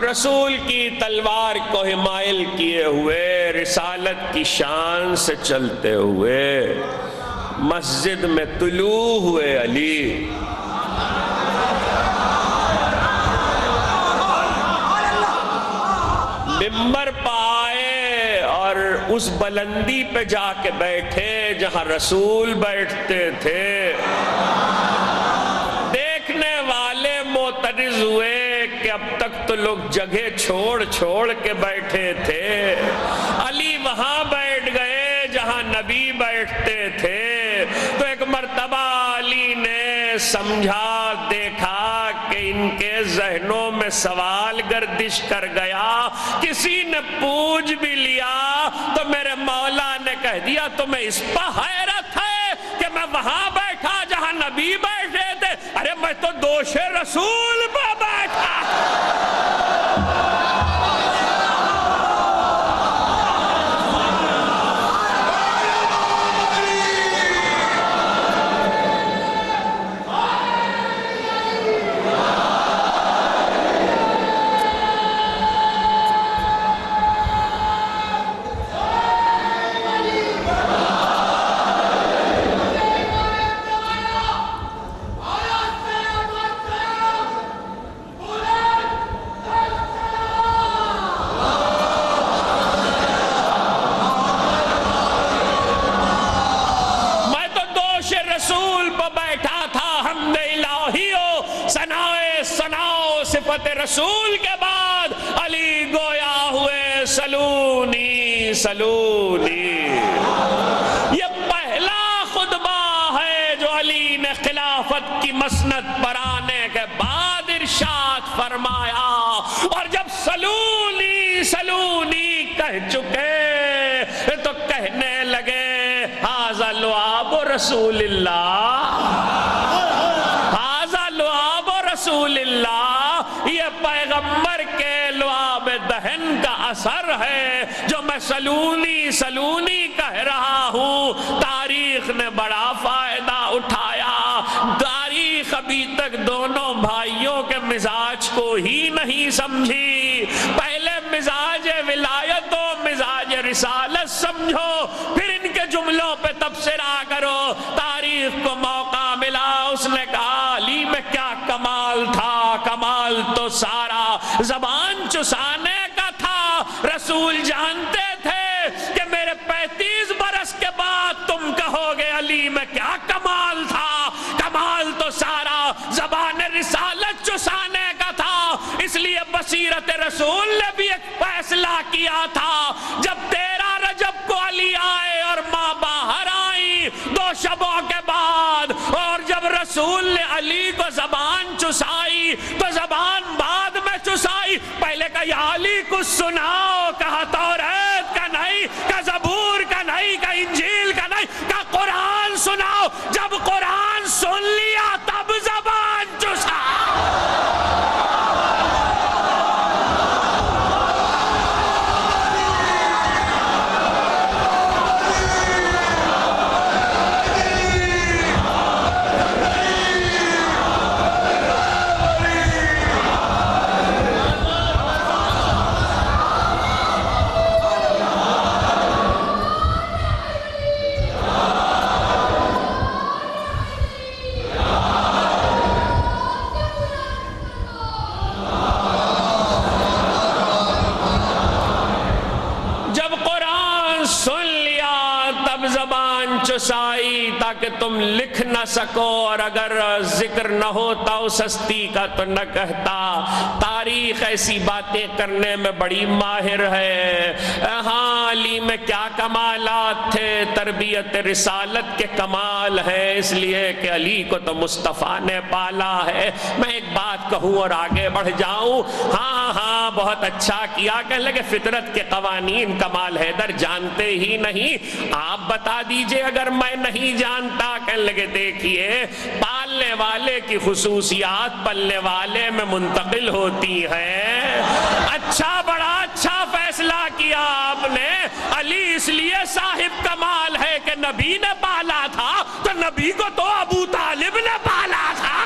رسول کی تلوار کو حمائل کیے ہوئے، رسالت کی شان سے چلتے ہوئے مسجد میں طلوع ہوئے علی۔ منبر پہ آئے اور اس بلندی پہ جا کے بیٹھے جہاں رسول بیٹھتے تھے۔ دیکھنے والے معترض ہوئے کہ اب تک تو لوگ جگہ چھوڑ چھوڑ کے بیٹھے تھے، علی وہاں بیٹھ گئے جہاں نبی بیٹھتے تھے۔ تو ایک مرتبہ علی نے سمجھا، دیکھا کہ ان کے ذہنوں میں سوال گردش کر گیا، کسی نے پوچھ بھی لیا تو میرے مولا نے کہہ دیا تمہیں اس پہ حیرت ہے کہ میں وہاں بیٹھا جہاں نبی بیٹھے تھے؟ ارے میں تو دوش رسول پہ بیٹھا۔ رسول کے بعد علی گویا ہوئے سلونی سلونی۔ یہ پہلا خطبہ ہے جو علی نے خلافت کی مسند پر آنے کے بعد ارشاد فرمایا، اور جب سلونی سلونی کہہ چکے تو کہنے لگے ھذا لعاب رسول اللہ، ھذا لعاب رسول اللہ، یہ پیغمبر کے لعاب دہن کا اثر ہے جو میں سلونی سلونی کہہ رہا ہوں۔ تاریخ نے بڑا فائدہ اٹھایا، تاریخ ابھی تک دونوں بھائیوں کے مزاج کو ہی نہیں سمجھی۔ پہلے مزاج ولایت و مزاج رسالت سمجھو، پھر ان کے جملوں پہ تبصرہ کرو۔ تاریخ کو موقع ملا، اس نے کہا علی میں کیا کمال تھا، کمال تو سارا زبان چسانے کا تھا۔ رسول جانتے تھے کہ میرے 35 برس کے بعد تم کہو گے علی میں کیا کمال تھا، کمال تو سارا زبان رسالت چسانے کا تھا۔ اس لیے بصیرت رسول نے بھی ایک فیصلہ کیا تھا، جب 13 رجب کو علی آئے اور ماں باہر آئی 2 شبوں کے بعد، اور جب رسول نے علی کو زبان چسائی تو زبان بعد میں چسائی۔ پہلے کہا یا علی کچھ سناؤ، کہا توریت کا نہیں، کہا زبور کا نہیں، کہا انجیل کا نہیں، کہا قرآن سناؤ۔ جب قرآن سن لیا تب زبان چسا۔ چسائی تاکہ تم لکھ نہ سکو، اور اگر ذکر نہ ہوتا اس ہستی کا تو نہ کہتا۔ تاریخ ایسی باتیں کرنے میں بڑی ماہر ہے۔ ہاں علی میں کیا کمالات تھے، تربیت رسالت کے کمال ہے، اس لیے کہ علی کو تو مصطفیٰ نے پالا ہے۔ میں ایک بات کہوں اور آگے بڑھ جاؤں۔ ہاں ہاں بہت اچھا کیا، کہنے لگے فطرت کے قوانین کمال حیدر جانتے ہی نہیں، آپ بتا دیجئے اگر میں نہیں جانتا۔ کہنے لگے دیکھیے پالنے والے کی خصوصیات پلنے والے میں منتقل ہوتی ہیں۔ اچھا بڑا اچھا فیصلہ کیا آپ نے۔ علی اس لیے صاحب کمال ہے کہ نبی نے پالا تھا، تو نبی کو تو ابو طالب نے پالا تھا۔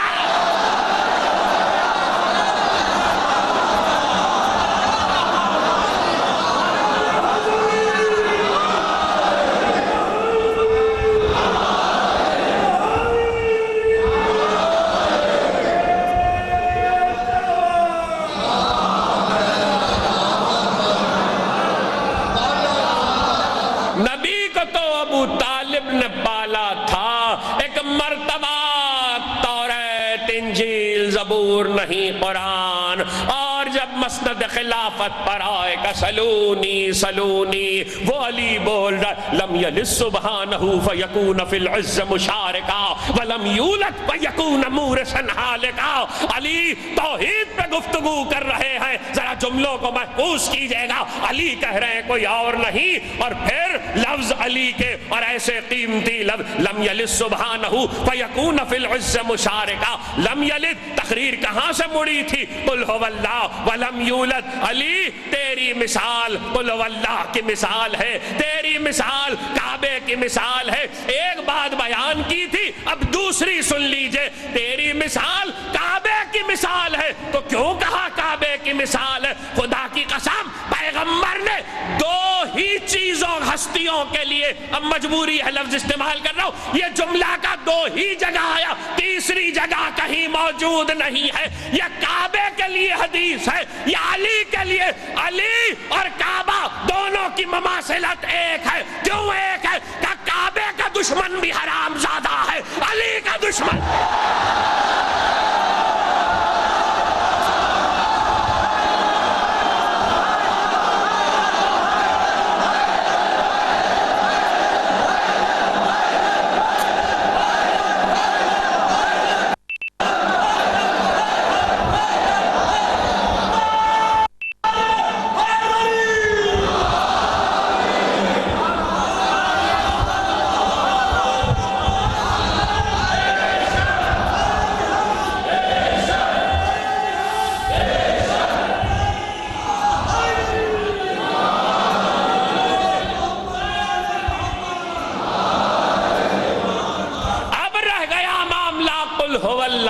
طالب نے پالا تھا۔ ایک مرتبہ توریت انجیل زبور نہیں قرآن، اور جب مسند خلافت پر آئے کہ سلونی سلونی، وہ علی بول رہا لم یلد سبحانہ فیکون فی العز مشارکا ولم یولد فیکون مورثا حالکا۔ علی توحید پہ گفتگو کر رہے ہیں، ذرا جملوں کو محفوظ کیجئے گا۔ علی کہہ رہے ہیں کوئی اور نہیں، اور پھر لفظ علی کے اور ایسے قیمتی لفظ لم یلد سبحانہ فیکون فی العز مشارکا۔ لم یلد تقریر کہاں سے مڑی تھی؟ قل هو اللہ ولم یولد۔ علی تیری مثال قل هو اللہ کی مثال ہے، تیری مثال کعبے کی مثال ہے۔ ایک بات بیان کی تھی، اب دوسری سن لیجئے۔ تیری مثال کعبے کی مثال ہے، تو کیوں کہا کعبے کی مثال ہے؟ خدا کی قسم پیغمبر نے 2 ہی چیزوں ہستیوں کے لیے، اب مجبوری ہے لفظ استعمال کر رہا ہوں، یہ جملہ کا 2 ہی جگہ آیا، تیسری جگہ کہیں موجود نہیں ہے۔ یہ کعبے کے لیے حدیث ہے، یہ علی کے لیے۔ علی اور کعبہ دونوں کی مماثلت ایک ہے۔ کیوں ایک ہے؟ کہ کعبے کا دشمن بھی حرام زادہ ہے، علی کا دشمن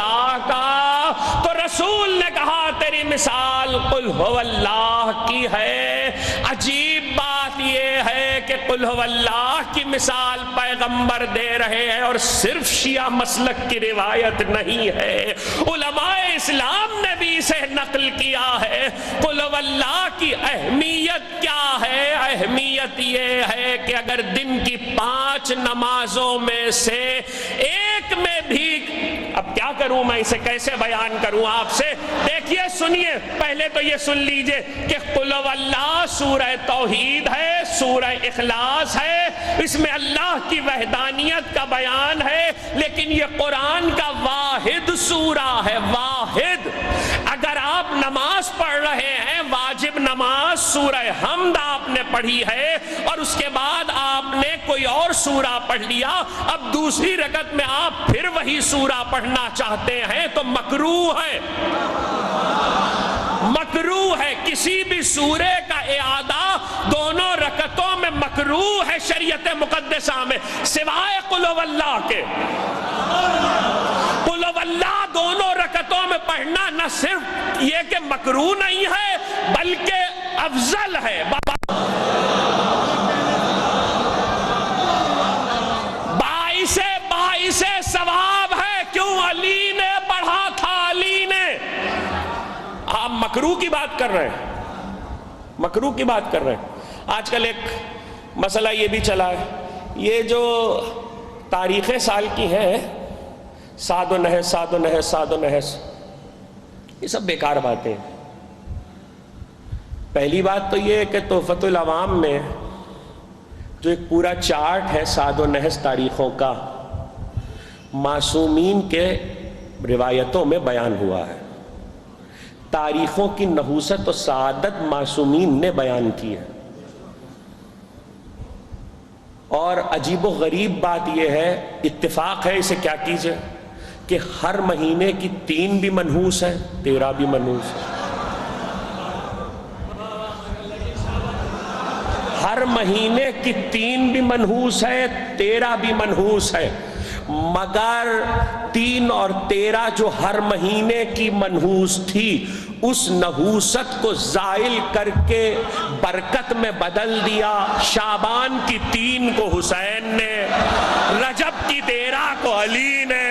اللہ کا تو رسول نے کہا تیری مثال قل هو اللہ کی ہے. عجیب بات یہ ہے کہ قل هو اللہ کی مثال پیغمبر دے رہے ہیں اور صرف شیعہ مسلک کی روایت نہیں ہے، علماء اسلام نے بھی اسے نقل کیا ہے. قل هو اللہ کی اہمیت کیا ہے؟ اہمیت یہ ہے کہ اگر دن کی 5 نمازوں میں سے ایک میں بھی، اب کیا کروں میں اسے کیسے بیان کروں آپ سے؟ دیکھیے سنیے، پہلے تو یہ سن لیجئے کہ قل هو اللہ سورہ توحید ہے، سورہ اخلاص ہے، اس میں اللہ کی وحدانیت کا بیان ہے، لیکن یہ قرآن کا واحد سورہ ہے، واحد. اگر آپ نماز پڑھ رہے ہیں، واجب نماز سورہ حمد آپ نے پڑھی ہے اور اس کے بعد آپ نے کوئی اور سورہ پڑھ لیا، اب دوسری رکعت میں آپ پھر وہی سورہ پڑھنا چاہتے ہیں تو مکروہ ہے، مکروہ ہے. کسی بھی سورے کا اعادہ دونوں رکعتوں میں مکروہ ہے شریعت مقدسہ میں، سوائے قل هو اللہ کے. قل هو اللہ دونوں رکعتوں میں پڑھنا نہ صرف یہ کہ مکروہ نہیں ہے بلکہ افضل ہے، باعث ثواب ہے. کیوں؟ علی نے پڑھا تھا، علی نے. آپ مکروہ کی بات کر رہے ہیں، مکروہ کی بات کر رہے ہیں. آج کل ایک مسئلہ یہ بھی چلا ہے، یہ جو تاریخیں سال کی ہیں، سعد و نحس، سعد و نحس، سعد و نحس، یہ سب بیکار باتیں. پہلی بات تو یہ کہ تحفۃ العوام میں جو ایک پورا چارٹ ہے سعد و نحس تاریخوں کا، معصومین کے روایتوں میں بیان ہوا ہے. تاریخوں کی نحوست و سعادت معصومین نے بیان کی ہے. اور عجیب و غریب بات یہ ہے، اتفاق ہے، اسے کیا کیجئے، کہ ہر مہینے کی 3 بھی منحوس ہے، 13 بھی منحوس ہے. ہر مہینے کی 3 بھی منحوس ہے، 13 بھی منحوس ہے. مگر 3 اور 13 جو ہر مہینے کی منحوس تھی، اس نحوست کو زائل کر کے برکت میں بدل دیا. شعبان کی 3 کو حسین نے، رجب کی 13 کو علی نے.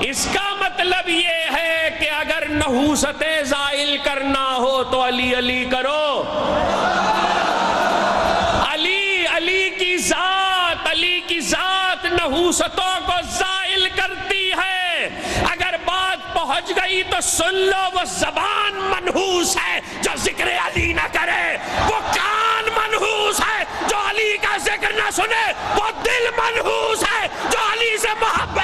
اس کا مطلب یہ ہے کہ اگر نحوستیں زائل کرنا ہو تو علی علی کرو. علی علی کی ذات نحوستوں کو زائل کرتی ہے. اگر بات پہنچ گئی تو سن لو، وہ زبان منحوس ہے جو ذکر علی نہ کرے، وہ کان منحوس ہے جو علی کا ذکر نہ سنے، وہ دل منحوس ہے جو علی سے محبت.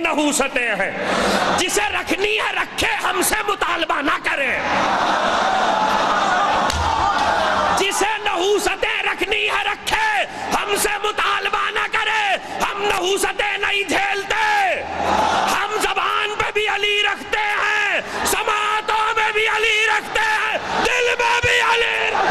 نحوستیں ہیں. جسے رکھنی ہے رکھے، ہم سے مطالبہ نہ کرے. جسے نحوستیں رکھنی ہے رکھے، ہم سے مطالبہ نہ کرے. ہم نحوستیں نہیں جھیلتے. ہم زبان پہ بھی علی رکھتے ہیں، سماعتوں میں بھی علی رکھتے ہیں، دل میں بھی علی رکھتے ہیں.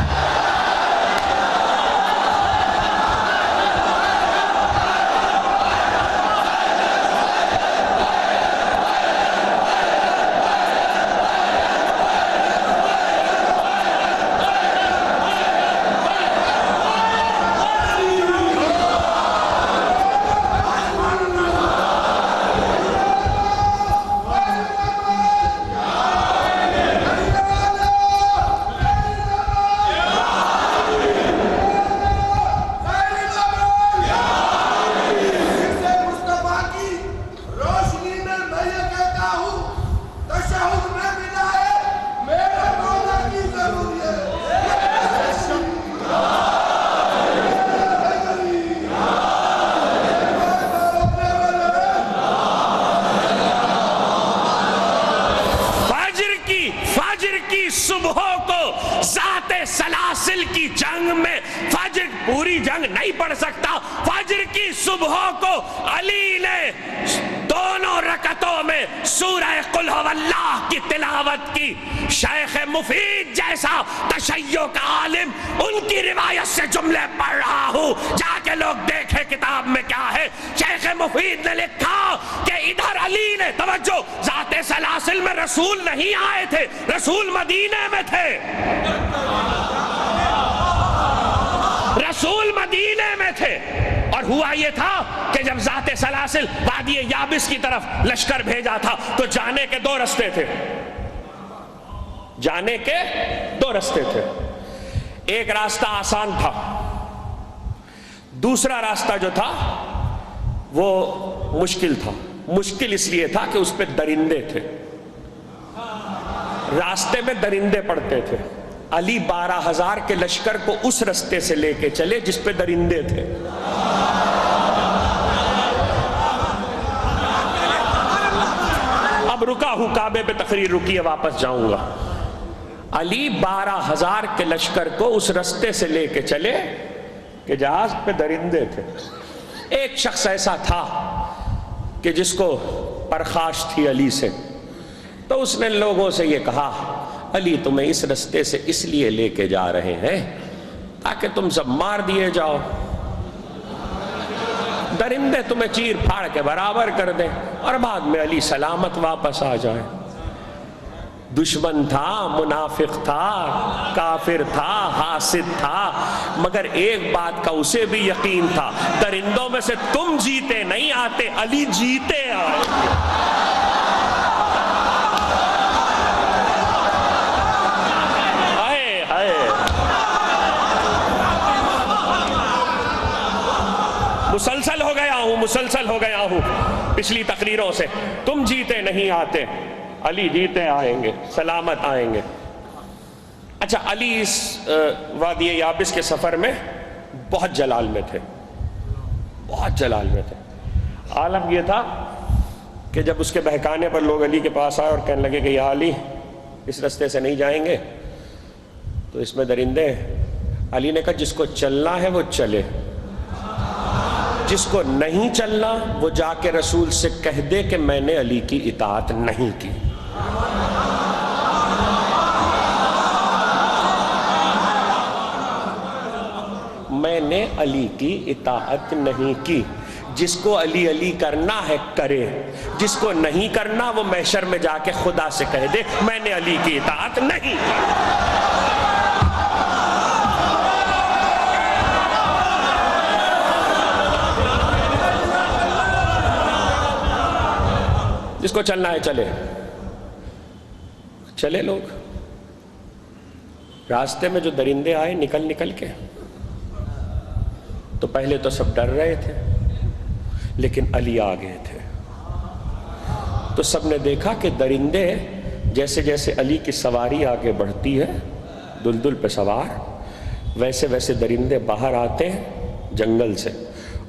کی جنگ میں فجر پوری جنگ نہیں پڑھ سکتا، فجر کی صبح کو علی نے دونوں رکعتوں میں سورہ قل هو اللہ کی تلاوت کی۔ شیخ مفید جیسا تشیع کا عالم ان کی روایت سے جملے پڑھ رہا ہوں، جا کے لوگ دیکھیں کتاب میں کیا ہے۔ شیخ مفید نے لکھا کہ ادھر علی نے، توجہ، ذات سلاسل میں رسول نہیں آئے تھے، رسول مدینے میں تھے، رسول مدینے میں تھے۔ اور ہوا یہ تھا کہ جب ذات سلاسل وادی یابس کی طرف لشکر بھیجا تھا تو جانے کے دو رستے تھے، جانے کے دو رستے تھے۔ ایک راستہ آسان تھا، دوسرا راستہ جو تھا وہ مشکل تھا۔ مشکل اس لیے تھا کہ اس پہ درندے تھے، راستے میں درندے پڑتے تھے۔ علی 12,000 کے لشکر کو اس رستے سے لے کے چلے جس پہ درندے تھے۔ اب رکا ہوں کعبے پہ، تقریر رکی ہے، واپس جاؤں گا۔ علی 12,000 کے لشکر کو اس رستے سے لے کے چلے کہ جہاز پہ درندے تھے۔ ایک شخص ایسا تھا کہ جس کو پرخاش تھی علی سے، تو اس نے لوگوں سے یہ کہا، علی تمہیں اس رستے سے اس لیے لے کے جا رہے ہیں تاکہ تم سب مار دیے جاؤ، درندے تمہیں چیر پھاڑ کے برابر کر دیں اور بعد میں علی سلامت واپس آ جائے۔ دشمن تھا، منافق تھا، کافر تھا، حاسد تھا، مگر ایک بات کا اسے بھی یقین تھا، درندوں میں سے تم جیتے نہیں آتے، علی جیتے آئے۔ مسلسل ہو گیا ہوں پچھلی تقریروں سے، تم جیتے نہیں آتے، علی جیتے آئیں گے، سلامت آئیں گے۔ اچھا، علی اس وادی یابس کے سفر میں بہت جلال میں تھے، بہت جلال میں تھے۔ عالم یہ تھا کہ جب اس کے بہکانے پر لوگ علی کے پاس آئے اور کہنے لگے کہ یا علی اس رستے سے نہیں جائیں گے، تو اس میں درندے ہیں۔ علی نے کہا جس کو چلنا ہے وہ چلے، جس کو نہیں چلنا وہ جا کے رسول سے کہہ دے کہ میں نے علی کی اطاعت نہیں کی۔ میں نے علی کی اطاعت نہیں کی۔ جس کو علی علی کرنا ہے کرے، جس کو نہیں کرنا وہ محشر میں جا کے خدا سے کہہ دے میں نے علی کی اطاعت نہیں کی۔ جس کو چلنا ہے چلے، چلے لوگ۔ راستے میں جو درندے آئے نکل کے، تو پہلے تو سب ڈر رہے تھے، لیکن علی آ گئے تھے، تو سب نے دیکھا کہ درندے جیسے جیسے علی کی سواری آگے بڑھتی ہے دلدل پہ سوار، ویسے ویسے درندے باہر آتے ہیں جنگل سے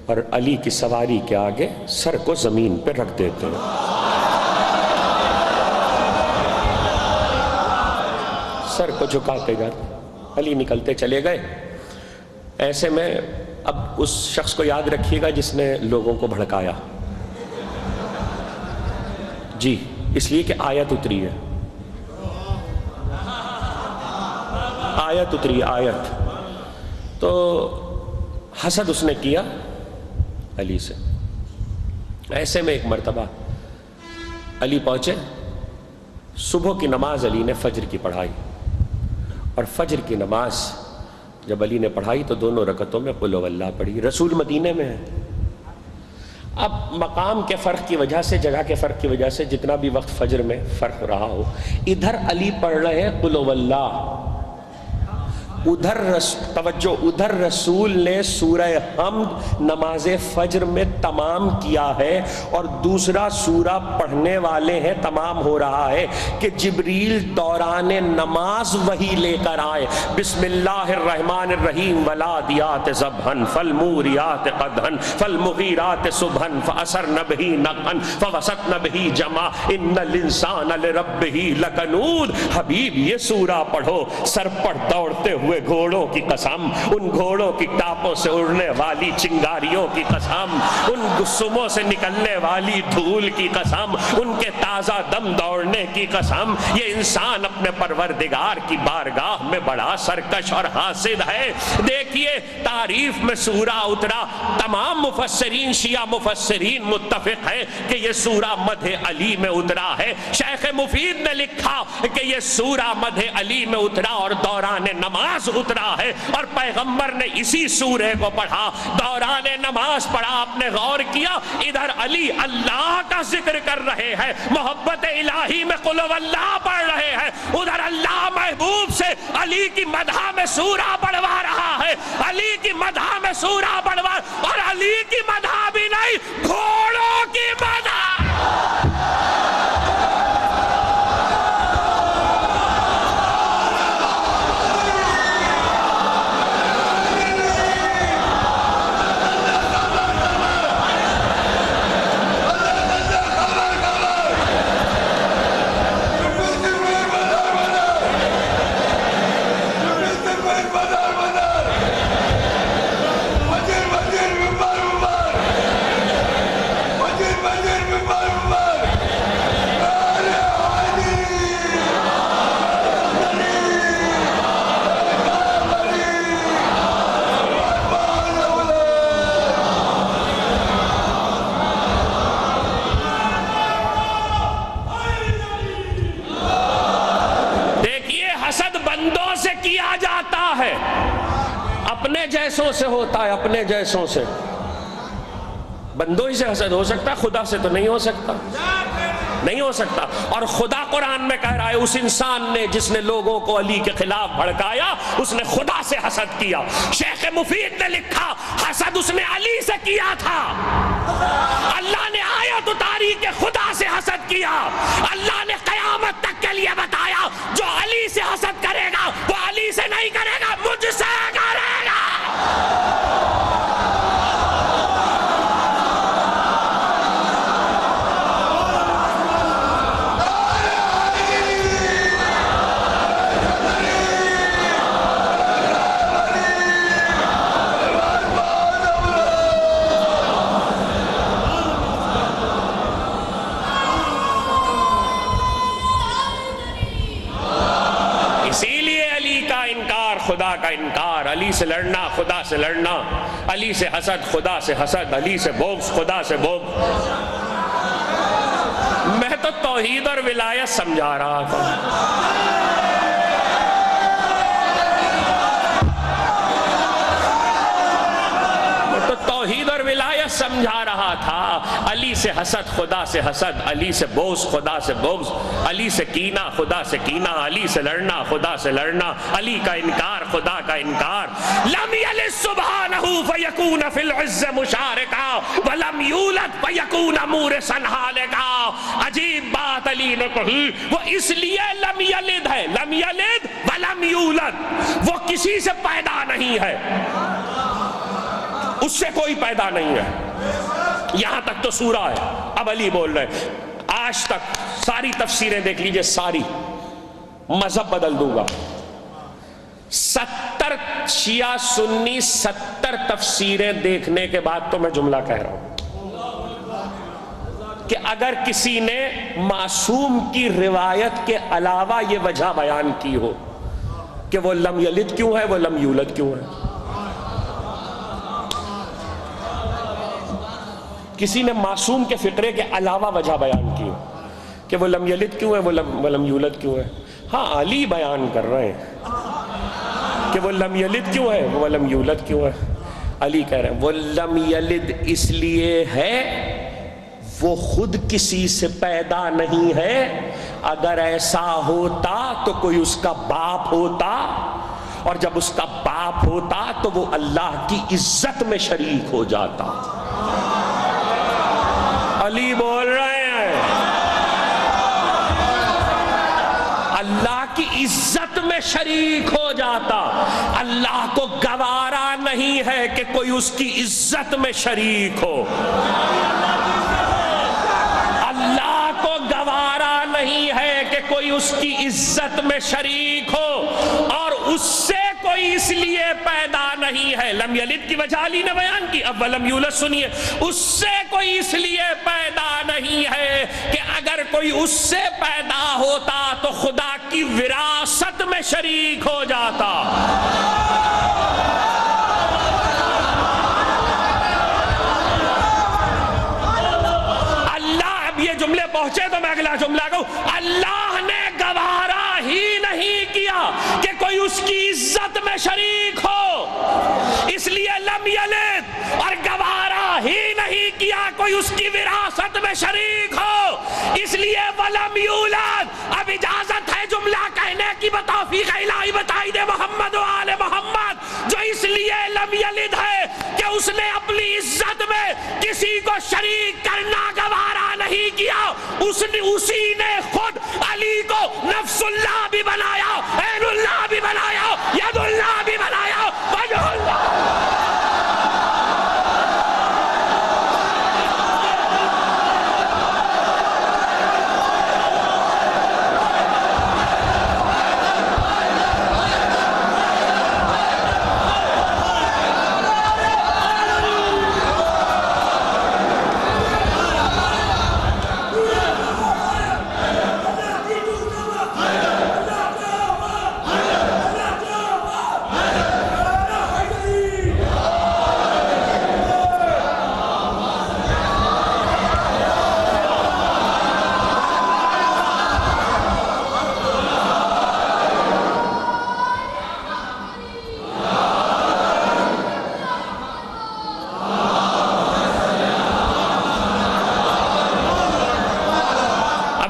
اور علی کی سواری کے آگے سر کو زمین پہ رکھ دیتے ہیں، سر کو جھکاتے جاتے۔ علی نکلتے چلے گئے۔ ایسے میں اب اس شخص کو یاد رکھیے گا جس نے لوگوں کو بھڑکایا، جی اس لیے کہ آیت اتری ہے، آیت اتری، آیت۔ تو حسد اس نے کیا علی سے۔ ایسے میں ایک مرتبہ علی پہنچے، صبح کی نماز علی نے فجر کی پڑھائی، اور فجر کی نماز جب علی نے پڑھائی تو دونوں رکعتوں میں قل هو اللہ پڑھی۔ رسول مدینے میں ہے۔ اب مقام کے فرق کی وجہ سے، جگہ کے فرق کی وجہ سے جتنا بھی وقت فجر میں فرق رہا ہو، ادھر علی پڑھ رہے ہیں قل هو اللہ، ادھر رسول نے سورہ حمد نماز فجر میں تمام کیا ہے، اور دوسرا سورہ پڑھنے والے ہیں تمام ہو رہا ہے کہ جبریل دوران نماز وہی لے کر آئے، بسم اللہ الرحمن الرحیم، والعادیات ضبحا فالموریات قدحا فالمغیرات صبحا فأثرن به نقعا فوسطن به جمعا ان الانسان لربه لکنود۔ حبیب یہ سورہ پڑھو، سر پر دوڑتے ہوئے ہوئے گھوڑوں کی قسم، ان گھوڑوں کی ٹاپوں سے اڑنے والی چنگاریوں کی قسم، ان گسموں سے نکلنے والی دھول کی قسم، ان کے تازہ دم دوڑنے کی قسم، یہ انسان اپنے پروردگار کی بارگاہ میں بڑا سرکش اور حاسد ہے۔ دیکھیے تعریف میں سورہ اترا، تمام مفسرین شیعہ مفسرین متفق ہے کہ یہ سورہ مدح علی میں اترا ہے۔ شیخ مفید نے لکھا کہ یہ سورہ مدح علی میں اترا اور دوران نماز اترا ہے، اور پیغمبر نے اسی سورہ کو پڑھا، دوران نماز پڑھا، آپ نے غور کیا ادھر علی اللہ کا ذکر کر رہے ہیں، محبت الہی میں قل هو اللہ پڑھ رہے ہیں، ادھر اللہ محبوب سے علی کی مدح میں سورہ پڑھوا رہا ہے، علی کی مدح میں سورہ پڑھوا، اور علی کی مدح بھی نہیں، گھوڑوں کی مدح۔ اپنے جیسوں سے ہوتا ہے، اپنے جیسوں سے، بندوں ہی سے حسد ہو سکتا ہے، خدا سے تو نہیں ہو سکتا، نہیں ہو سکتا۔ اور خدا قرآن میں کہہ رہا ہے اس انسان نے جس نے لوگوں کو علی کے خلاف بھڑکایا اس نے خدا سے حسد کیا۔ شیخ مفید نے لکھا حسد اس نے علی سے کیا تھا، اللہ نے آیت اتاری کہ خدا سے حسد کیا، اللہ نے قیامت تک کے لیے بتایا جو علی سے حسد کرے گا وہ علی سے نہیں کرے گا، مجھ سے کرے گا۔ خدا کا انکار، علی سے لڑنا خدا سے لڑنا، علی سے حسد خدا سے حسد، علی سے بغض خدا سے بغض۔ میں تو توحید اور ولایت سمجھا رہا تھا، میں تو توحید اور ولایت سمجھا رہا تھا۔ علی سے حسد خدا سے حسد، علی سے بغض خدا سے بغض، علی سے کینہ خدا سے کینہ، علی سے لڑنا خدا سے لڑنا، علی کا انکار خدا کا انکار۔ لم یلد سبحانہ فیکون فی العز مشارکا ولم یولد فیکون مورثا ہالکا۔ عجیب بات علی نے کہی، وہ اس لیے لم یلد ہے، لم یلد ولم یولد، وہ کسی سے پیدا نہیں ہے، اس سے کوئی پیدا نہیں ہے۔ یہاں تک تو سورہ ہے، اب علی بول رہے ہیں آج تک ساری تفسیریں دیکھ لیجئے، ساری مذہب بدل دوں گا، 70 شیعہ سنی 70 تفسیریں دیکھنے کے بعد تو میں جملہ کہہ رہا ہوں کہ اگر کسی نے معصوم کی روایت کے علاوہ یہ وجہ بیان کی ہو کہ وہ لم یلد کیوں ہے، وہ لم یولد کیوں ہے، کسی نے معصوم کے فقرے کے علاوہ وجہ بیان کی کہ وہ لم یلد کیوں ہے، وہ لم یولد کیوں ہے، ہاں علی بیان کر رہے ہیں کہ وہ لم یلد کیوں ہے، وہ لم یولد کیوں ہے۔ علی کہہ رہے ہیں وہ لم یلد اس لیے ہے وہ خود کسی سے پیدا نہیں ہے، اگر ایسا ہوتا تو کوئی اس کا باپ ہوتا، اور جب اس کا باپ ہوتا تو وہ اللہ کی عزت میں شریک ہو جاتا۔ علی بول رہے ہیں اللہ کی عزت میں شریک ہو جاتا، اللہ کو گوارا نہیں ہے کہ کوئی اس کی عزت میں شریک ہو، اللہ کو گوارا نہیں ہے کہ کوئی اس کی عزت میں شریک ہو، اور اس سے کوئی کوئی اس لیے پیدا نہیں ہے، لم یلد کی وجہ علی نے بیان کی، اب ولم یولد سنیے، اس سے کوئی اس لیے پیدا نہیں ہے کہ اگر کوئی اس سے پیدا ہوتا تو خدا کی وراثت میں شریک ہو جاتا۔ اللہ، اب یہ جملے پہنچے تو میں اگلا جملہ کہوں، اللہ نے گوارا ہی نہیں کیا کہ کوئی اس کی عزت میں شریک ہو، اس لیے لم یلد، اور گوارا ہی نہیں کیا کوئی اس کی وراثت میں شریک ہو، اس لیے ولم یولد۔ اب اجازت ہے جملہ کہنے کی بتوفیق الہی بتائی دے محمد و آل محمد، جو اس لیے لم یلد ہے کہ اس نے اپنی عزت میں کسی کو شریک کرنا گوارا نہیں کیا، اسی نے خود علی کو نفس اللہ بھی بنایا، عین اللہ بھی بنایا، ید اللہ بھی بنایا، وجہ اللہ۔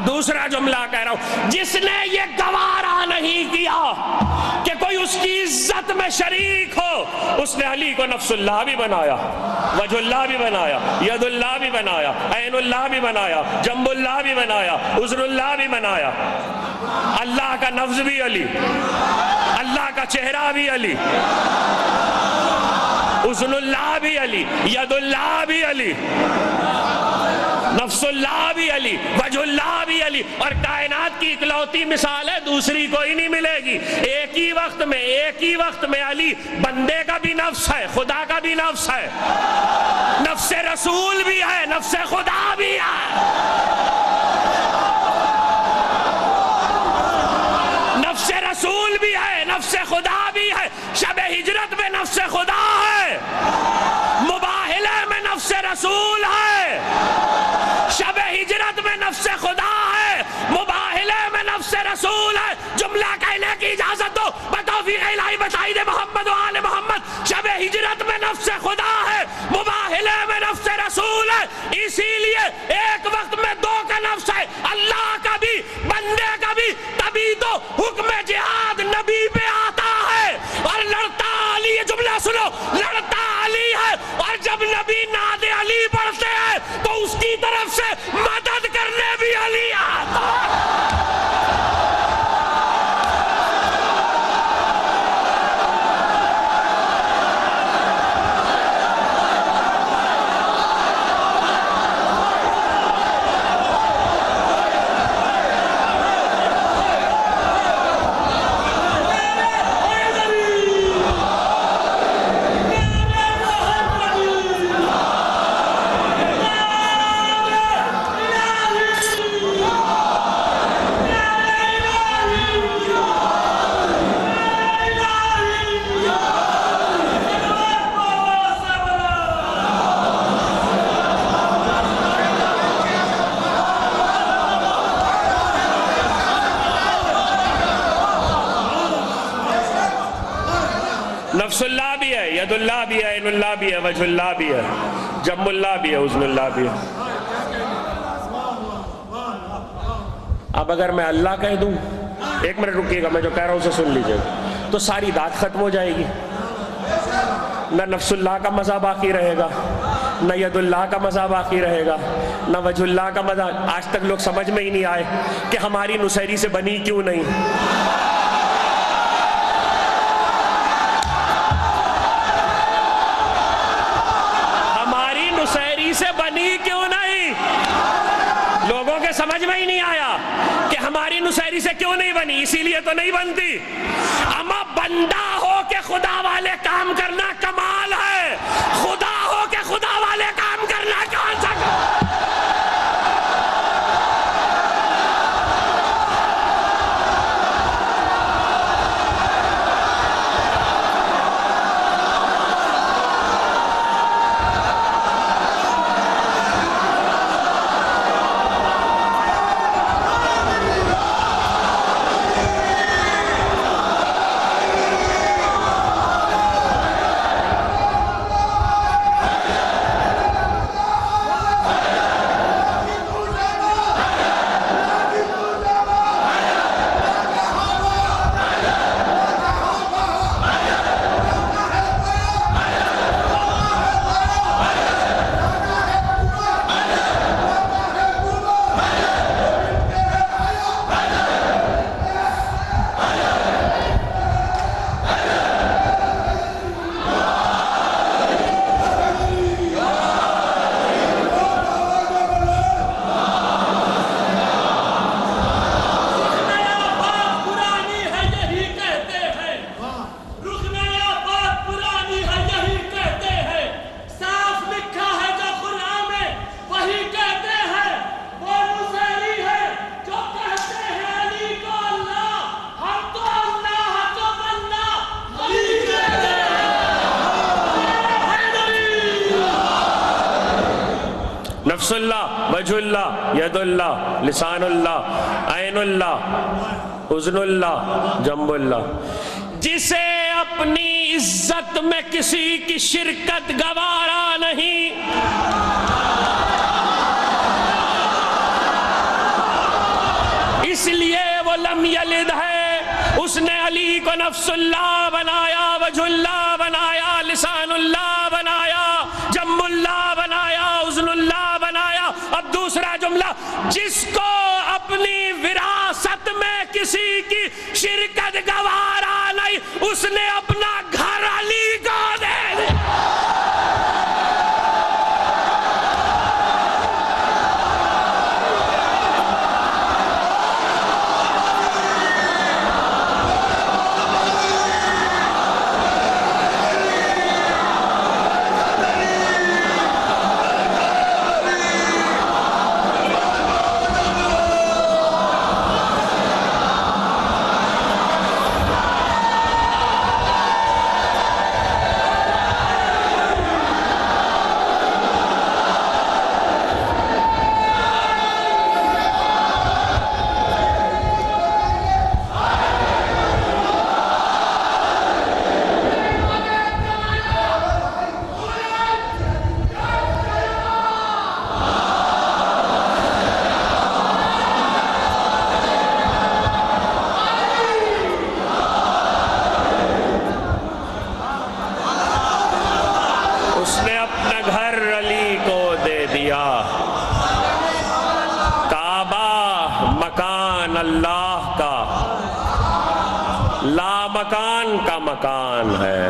دوسرا جملہ کہہ رہا ہوں، جس نے یہ گوارا نہیں کیا کہ کوئی اس کی عزت میں شریک ہو، اس نے علی کو نفس اللہ بھی بنایا، وجہ اللہ بھی بنایا، ید اللہ بھی بنایا، عین اللہ بھی بنایا، جنب اللہ بھی بنایا، عذر اللہ بھی بنایا، اللہ کا نفس بھی علی، اللہ کا چہرہ بھی علی، عذر اللہ بھی علی، ید اللہ بھی علی، نفس اللہ بھی علی، وجہ اللہ بھی علی، اور کائنات کی اکلوتی مثال ہے، دوسری کوئی نہیں ملے گی۔ ایک ہی وقت میں علی بندے کا بھی نفس ہے، خدا کا بھی نفس ہے، نفس رسول بھی ہے، نفس خدا بھی ہے، نفس رسول بھی ہے، نفس خدا بھی ہے، شب ہجرت میں نفس خدا ہے، مباہلے میں نفس رسول ہے، شب ہجرت میں نفس خدا ہے، مباہلے میں نفس رسول ہے۔ جملہ کہنے کی اجازت دو، بتوفیق الہی بتائی دے محمد و آل محمد، شب ہجرت میں نفس خدا ہے، مباہلے میں نفس رسول ہے، اسی لیے ایک وقت میں دو کا نفس ہے، اللہ کا بھی بندے کا بھی، تبھی تو حکم جہاد نبی پہ آتا ہے، اور لڑتا علی، یہ جملہ سنو، لڑتا علی ہے، اور جب نبی ناد علی پڑھتے ہیں تو اس کی طرف سے مدد کرنے بھی علی آتا ہے۔ نفس اللہ بھی ہے، ید اللہ بھی ہے، عین اللہ بھی ہے، وجہ اللہ بھی ہے، جنب اللہ بھی ہے، عذر اللہ بھی ہے۔ اب اگر میں اللہ کہہ دوں، ایک منٹ رکیے گا، میں جو کہہ رہا ہوں اسے سن لیجئے گا، تو ساری بات ختم ہو جائے گی، نہ نفس اللہ کا مزہ باقی رہے گا، نہ ید اللہ کا مزہ باقی رہے گا، نہ وجہ اللہ کا مزہ۔ آج تک لوگ سمجھ میں ہی نہیں آئے کہ ہماری نصیری سے بنی کیوں نہیں۔ سے بنی کیوں نہیں؟ لوگوں کے سمجھ میں ہی نہیں آیا کہ ہم ہماری نصیری سے کیوں نہیں بنی؟ اسی لیے تو نہیں بنتی۔ اما بندہ ہو کے خدا والے کام کرنا کمال ہے، خدا ہو کے خدا والے کام کرنا کون سا کمال؟ نفس اللہ، وجہ اللہ، ید اللہ، لسان اللہ، عین اللہ، اذن اللہ، جنب اللہ۔ جسے اپنی عزت میں کسی کی شرکت گوارا نہیں، اس لیے وہ لم یلد ہے، اس نے علی کو نفس اللہ بنایا، وجہ اللہ بنایا، لسان اللہ بنایا، جنب اللہ بنایا، اذن اللہ بنایا۔ اب دوسرا جملہ، جس کو اپنی وراثت میں کسی کی شرکت گوارا نہیں، اس نے اپنا گھر علی کو دے دیا۔ اس نے اپنا گھر علی کو دے دیا۔ کعبہ مکان اللہ کا، لا مکان کا مکان ہے۔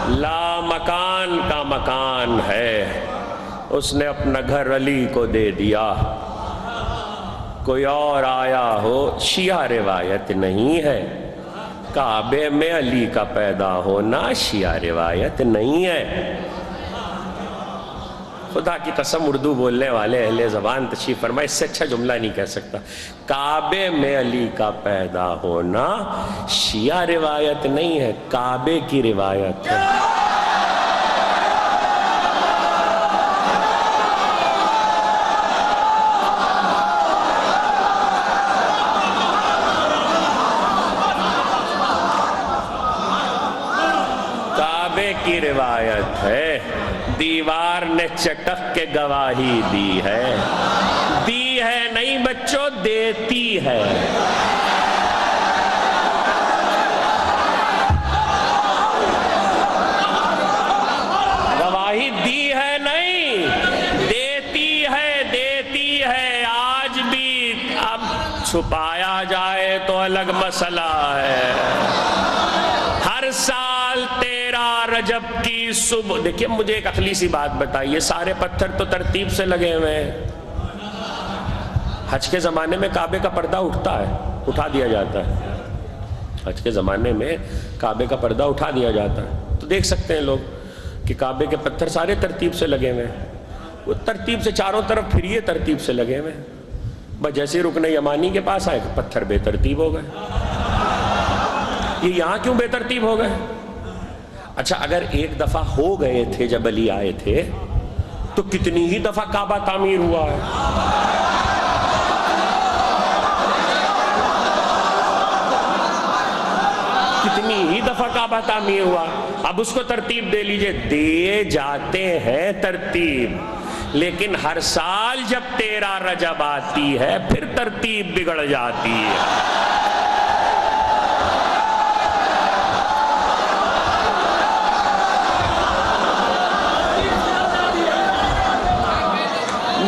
لا مکان کا مکان ہے، اس نے اپنا گھر علی کو دے دیا۔ کوئی اور آیا ہو، شیعہ روایت نہیں ہے۔ کعبے میں علی کا پیدا ہونا شیعہ روایت نہیں ہے۔ خدا کی قسم اردو بولنے والے اہل زبان تشریف فرمائے، اس سے اچھا جملہ نہیں کہہ سکتا۔ کعبے میں علی کا پیدا ہونا شیعہ روایت نہیں ہے، کعبے کی روایت ہے۔ کی روایت ہے، دیوار نے چٹک کے گواہی دی ہے، دی ہے نہیں بچوں، دیتی ہے۔ گواہی دی ہے نہیں، دیتی ہے، دیتی ہے۔ آج بھی اب چھپایا جائے تو الگ مسئلہ ہے۔ ہر سال تیرا رجب کی صبح. دیکھیے مجھے ایک عقلی سی بات بتائیے, سارے پتھر تو ترتیب سے لگے ہوئے ہیں. حج کے زمانے میں کعبے کا پردہ اٹھتا ہے, اٹھا دیا جاتا ہے. حج کے زمانے میں کعبے کا پردہ اٹھا دیا جاتا ہے, تو دیکھ سکتے ہیں لوگ کہ کعبے کے پتھر سارے ترتیب سے لگے ہوئے ہیں. وہ ترتیب سے چاروں طرف پھریے ترتیب سے لگے ہوئے ہیں. بس جیسے رکن یمانی کے پاس آئے پتھر بے ترتیب ہو گئے. یہ یہاں کیوں بے ترتیب ہو گئے؟ اچھا اگر ایک دفعہ ہو گئے تھے جب علی آئے تھے تو کتنی ہی دفعہ کعبہ تعمیر ہوا ہے. کتنی ہی دفعہ کعبہ تعمیر ہوا. اب اس کو ترتیب دے لیجئے. دے جاتے ہیں ترتیب, لیکن ہر سال جب 13 رجب آتی ہے پھر ترتیب بگڑ جاتی ہے.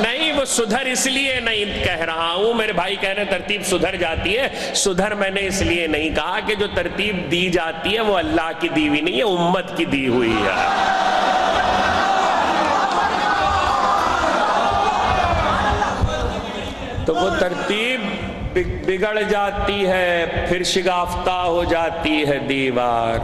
نہیں وہ سدھر اس لیے نہیں کہہ رہا ہوں, میرے بھائی کہہ رہے ہیں ترتیب سدھر جاتی ہے. سدھر میں نے اس لیے نہیں کہا کہ جو ترتیب دی جاتی ہے وہ اللہ کی دی ہوئی نہیں ہے, امت کی دی ہوئی ہے. تو وہ ترتیب بگڑ جاتی ہے, پھر شگافتہ ہو جاتی ہے دیوار.